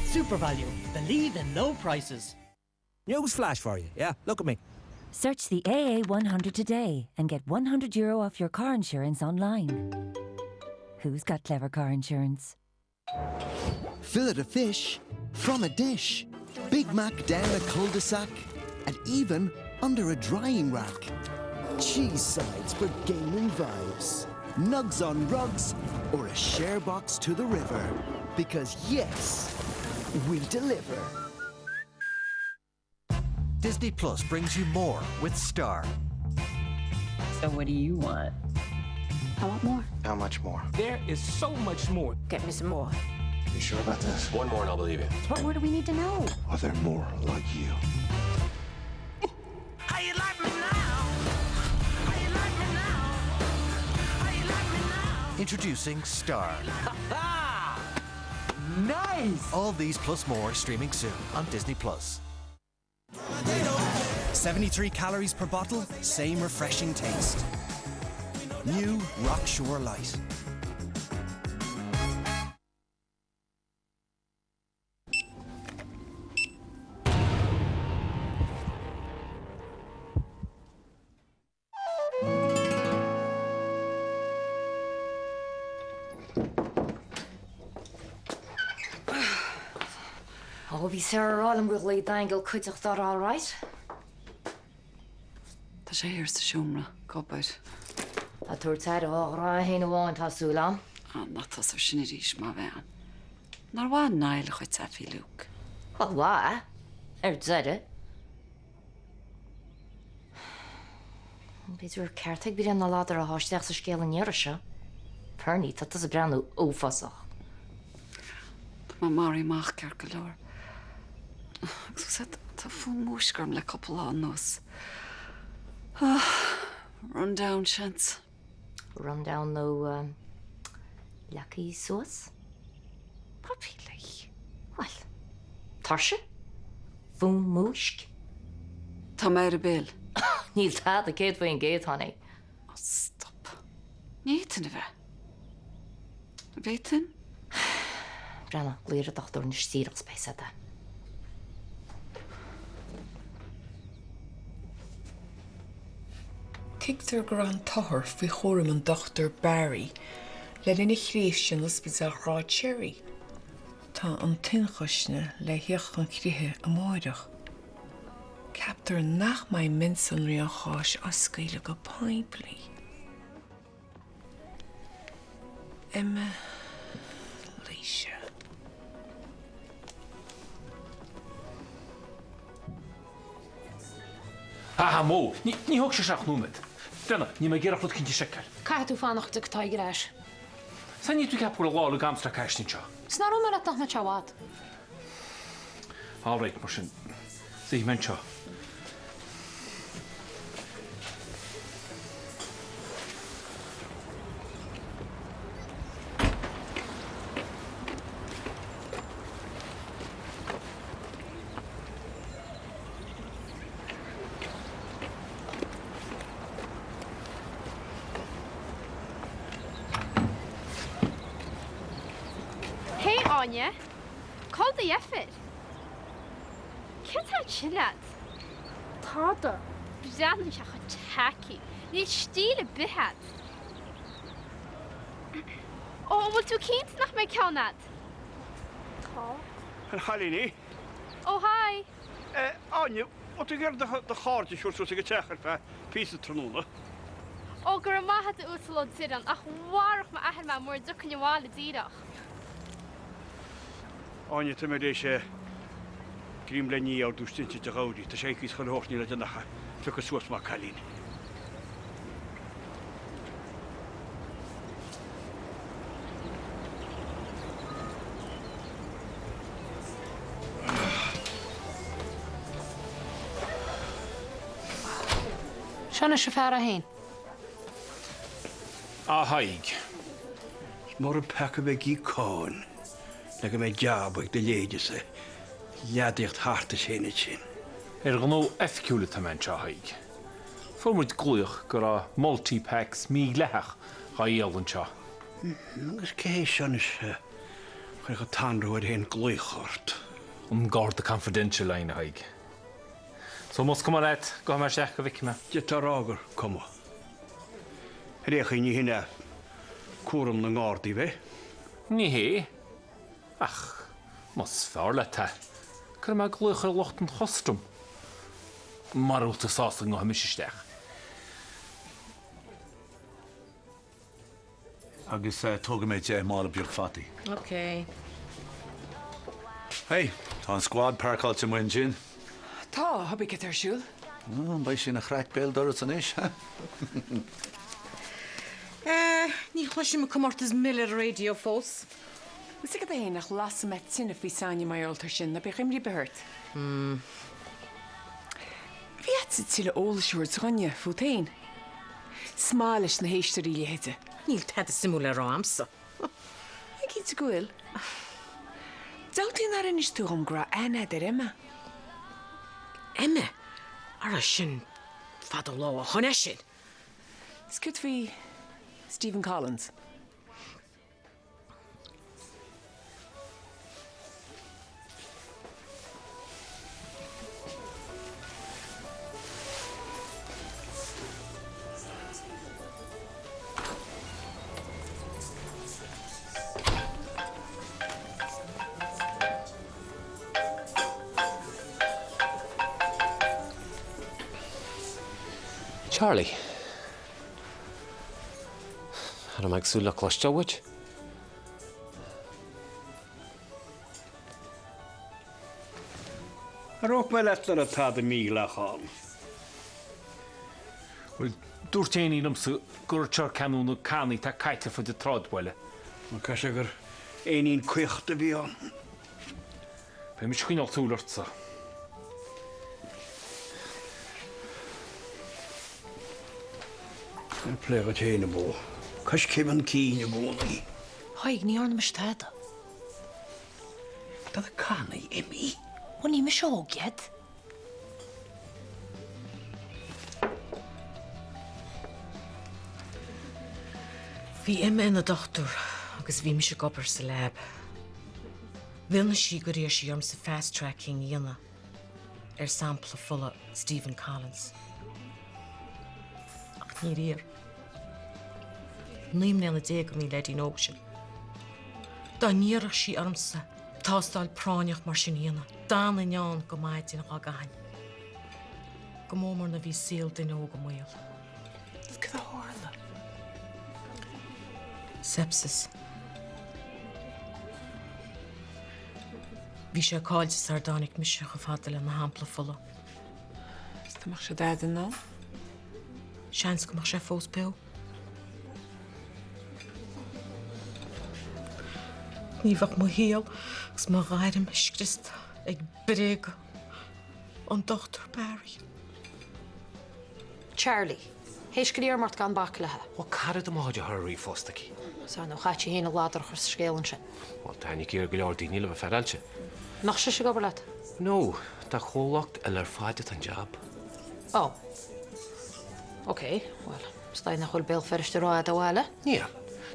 Super Value. Believe in low prices. News flash for you, yeah? Look at me. Search the AA100 today and get €100 off your car insurance online. Who's got clever car insurance? Fillet of fish from a dish. Big Mac down a cul-de-sac. And even under a drying rack. Cheese sides for gaming vibes. Nugs on rugs or a share box to the river. Because yes, we deliver. Disney Plus brings you more with Star. So what do you want? I want more. How much more? There is so much more. Get me some more. You sure about this? One more and I'll believe you. What more do we need to know? Are there more like you? How you like me now? How you like me now? How you like me now? Introducing Star. Nice! All these plus more streaming soon on Disney Plus. 73 calories per bottle, same refreshing taste. New Rockshore Light. Oh, be Sarah Rollin will lead angle could have thought all right. Tá sé hir sa siúmra, copáid. A tuairtead á héana bháin tá súlam. Ná tá sa sinna ríis má bhean. Nar bhá náil chuid sa fi lúk. Well, why? Dead. Beidir ceartaigh bíon na láidir a háisteach sa scéal an níire se. Perní tá a breanú ófasach. Tá má marí mach cear go leir. Agus sa tá fún múscarm le coppla an nos. Run down, chance. Run down no lucky sauce? Papílai. Well, tarsha? Fún músc? Tá mé a bil. Níl tá a céad faoin géad, honey. Oh, stop. Nítain a bheith. Beitin? Brenna, léir a dochtúr na stíach spéise da. Kigtar gran tahar fi chórim an Dr. Barry le in chréis sin ospis a rá cherry. Tá an tinchosne le heach an críthe a máireach. Captar nach mai minsan ri an cháis ascaile go paimpli. Emma Leisha. Mó, ní thug sé seach númid. Denna, ní me ggéireach le cinnte secail. Caú fánachta go taigeráis. Sa ní tú ceapú lála gamstra caiisní seo. Snarú mar atach na teád. Áráid mar sin. Sí men seo. Anya, call the effort. Can't I chill out? Tada, Brzan is a tacky. Niet stiel a bit. Oh, will you keep nach my count? Halini. Oh, hi. Anya, wat ik er de gaartjes voor zoals ik het zeg, piece tronula. Oh, grandma had de uitslot zitten. Ach, waarom maar echt maar mooi zoeken je wale diedag. Anja, te met deze grimlenie jou toestintje te houden. Het is zeker iets genoeg niet dat je nog zulke soort mag gaan. Sean is fear a hain. Haig. Mor yn pac o fe gi con. Nag y mae jab o'i dy leid ysau. Iadiacht hart y sy'n y sy'n. Gynno efcúla tá man seo haig. Fomid glúoch gur a multi-packs mí lethach ga íalann seo. Agus céisian is chuir go tanrúir hén glúchort. Guard the confidential line haig. So mos come at go mar seach go bhicna. Tar águr como. Récha ní hine cuaram na ngárdí bheith? Ní hé. Ach, mos fearla ta. Cur me glúchar locht an chostum. Mar út a sásla go haimiisisteach. Agus tóga méid mála beag fatí. Okay. Hey, tá an squad parcáilte muin sin. Tá, hab ik het siúil? Bei sin a chreic béil doras an is, ha? Ní chluisi me cumortas mille radio fós. Is ik het nach las met sin of fi sanje mai alter sin, na bech imri behurt. Wie het zit sile ólasúir gonje fútein? Smális na héisterí hete. Níl te simúla rámsa. Ik iets goil. Zout in ar is túm gra ena der Emma? Emma? Ar sin fad lá a chone sin. Skut fi Stephen Collins. Charlie. Har meg súla cloisteáid? Róg me letlar a tad mí lechán. Well, dúirtéí namsa gur tear canúna caní tá caiite fu de trádhile. An cai sé gur éonín cuiachta bhí an. Be mis chuoineál túlairt sa. Yn plego tein y bo. Cys cym yn cyn y bo ni. Haig ní arna mis tada. Dad y canu imi. O ní mis ógiad. Bhí Emma ina dochtúr agus bhí mis gobar sa lab. Bhil na sí go réir sí sa fast tracking dhéana sampla fulla Stephen Collins. Ach ní réir. Níim na dé go mí ledí nósin. Tá níarach sí armsa tástáil práineach mar sin dhéana. Dá na neán go maid in a gahain. Go mómar na bhí síl den ó go mhuiil. Gyda hórla. Sepsis. Bhí sé cáilte sardánic mise go fadal na hampla fulla. Stamach sé dad in ná? Seans go mar sé fós bew. Nífach mo héal gus má gairim iscrist ag breg an dochtúr Barry. Charlie, héis go dtíar mart gan baclathe. Ó carad am áide thuirí fóstaí. Sa nó chaite héana ládar chu scéalann sin. Well, tánig céir go leor daoine le bh ferailte. Nach sé go leat? No, tá chólacht a lar fáide an job. Oh. OK, well, stai nach chuil béal feriste ráid a bhile? Níl.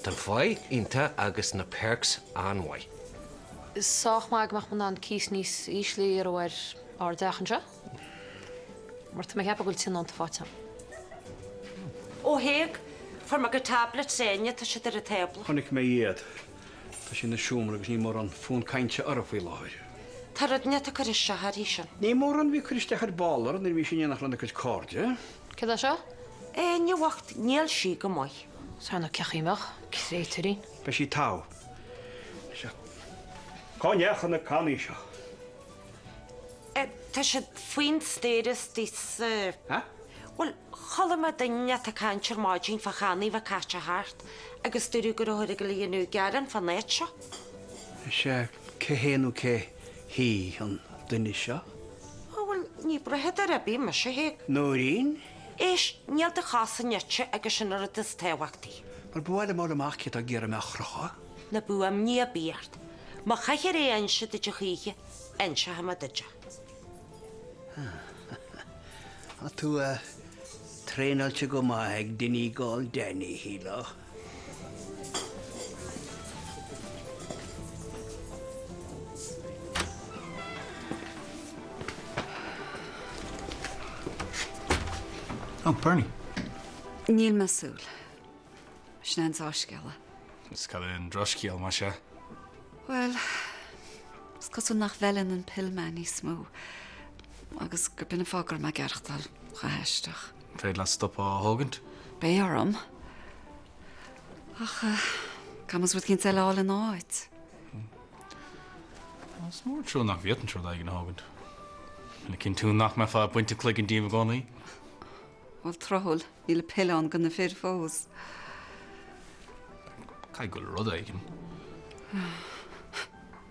Tá fáid ínta agus na perks anhaid. Sách mag mach man an cís níos íslí ar bhhair ar dechan se? Mar tá heb a gúil tin an fáte. Ó héag, for mag go tablet séine tá si ar a tebla. Chonig mé iad. Tá sin na siúmra agus ní mór an fún cainte ar a fhí láir. Tá rud net a chuir se harí sin. Ní mór an bhí chuiste ar ballar an bhí sin nach lena chuid cóide. Cad se? Éine wacht níl si go mai. Sána ceachíimeach, crétarín. Be sí tá. Cáineach an na caní seo. Tá si faoin stéras dís... Ha? Well, chola me daine a cantir máidín fa chaní bh caite hart, agus dúrú go thuir go líonú gearan fan net seo. sé céhéanú cé hí an duine seo? Well, ní brethe ar a bí me se héag. Nóirín? Éis níl de chasan nete agus sin ar a dis téhachttaí. But bhfuil mór amach a ggéar amach rocha. Na bu am ní bíart. Má chaiche ré anse de chiche, anse ha deja. A tú trénailte go maithag duine gáil déine híla. Oh, Bernie. Níl masúl. Snan áisceala. Is cael ein drosgiel, ma se. Wel, cosú nach bhelan an pillman ní smó. Agus gur bin fágur me gerchtal chaheisteach. Treid la stop á hogant? Bé arm. Ach, camas bud cinn teile áil an áit. Is mór trú nach vietan trú aigen hogant. En ik cinn tú nach me fa buinte clig an díomh goni. Wel trohol, níle pillán gan na fir fós. Cai gul rud aigen.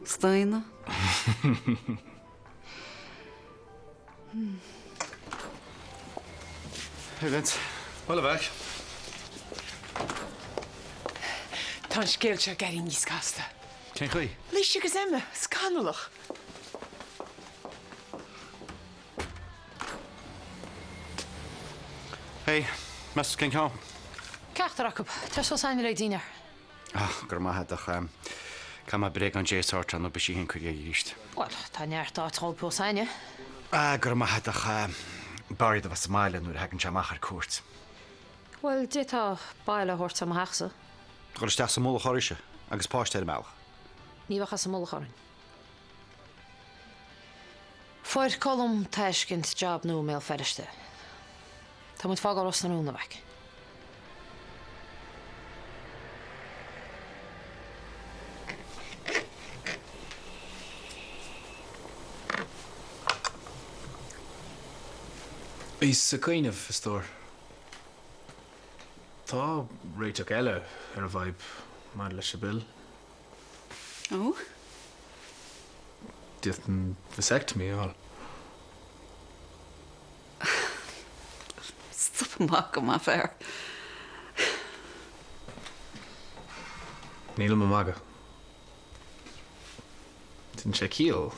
Steine? Hey, Vince. Wel weg. Tá scéilte garí níos casta. Cén chuí? Lís agus Emma, scanalach. Hey, mes cén cá? Ceachtar acu, tá so sain le dínar. Gur maithach Cam breg an J-sort an be sí hin chuige ríist. Well, tá neartá trollpó saine. Gur maithach barid a was meile nuair hagann se machar cuat. Well, ditá baile hort am heachsa. Gur isteach sa móla chorise agus páiste meach. Níhacha sa móla chorin. Foir colm teiscint job nó mé feriste. Tá muid fágal os na núna bheic. Is sa cainmh is tóir. Tá réiteach eile ar a bhaib mar leis bil. Ó? Díocht an vasectomy all. Stop amach go má fear. Níl am maga. Didn't sé cíal.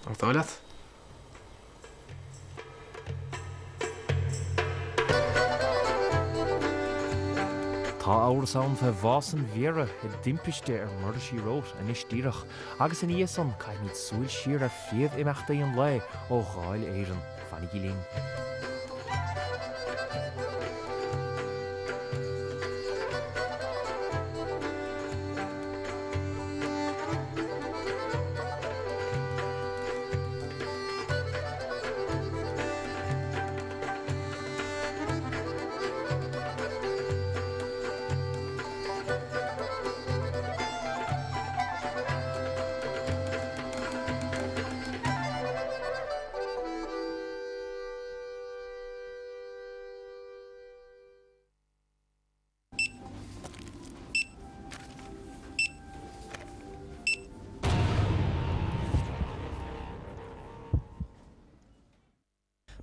Ar dáilead? Tá áras an fe bhásan mhéara i dimpiste ar murda sí rót a níos díireach, agus in íosan caiith níd súil siar ar fríomh imachtaí an le ó gháil éireann fannig í lín.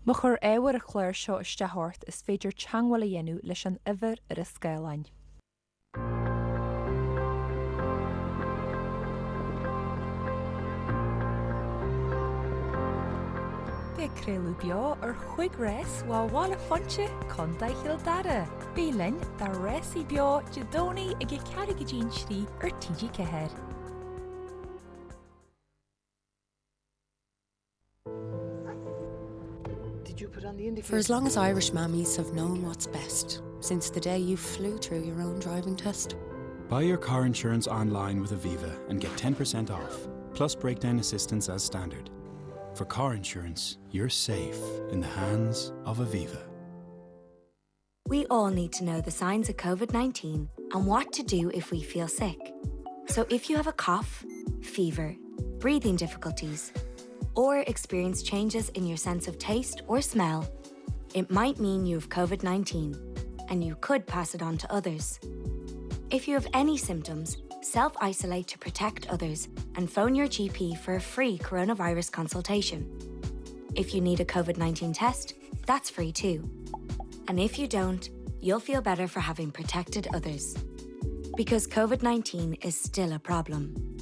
Mo chur éhar a chléir seo isteathirt is féidir teanghfuil a dhéanú leis an uimhir ar a scéalainn. Bé créalú beo ar chuig rés bháil a fonte chun daithil dara. Bí linn dá résí beo jadónaí ag ceara go dín srí ar TG Cehéir. For as long as Irish mammies have known what's best, since the day you flew through your own driving test. Buy your car insurance online with Aviva and get 10% off, plus breakdown assistance as standard. For car insurance, you're safe in the hands of Aviva. We all need to know the signs of COVID-19 and what to do if we feel sick. So if you have a cough, fever, breathing difficulties, or experience changes in your sense of taste or smell, it might mean you have COVID-19 and you could pass it on to others. If you have any symptoms, self-isolate to protect others and phone your GP for a free coronavirus consultation. If you need a COVID-19 test, that's free too. And if you don't, you'll feel better for having protected others. Because COVID-19 is still a problem.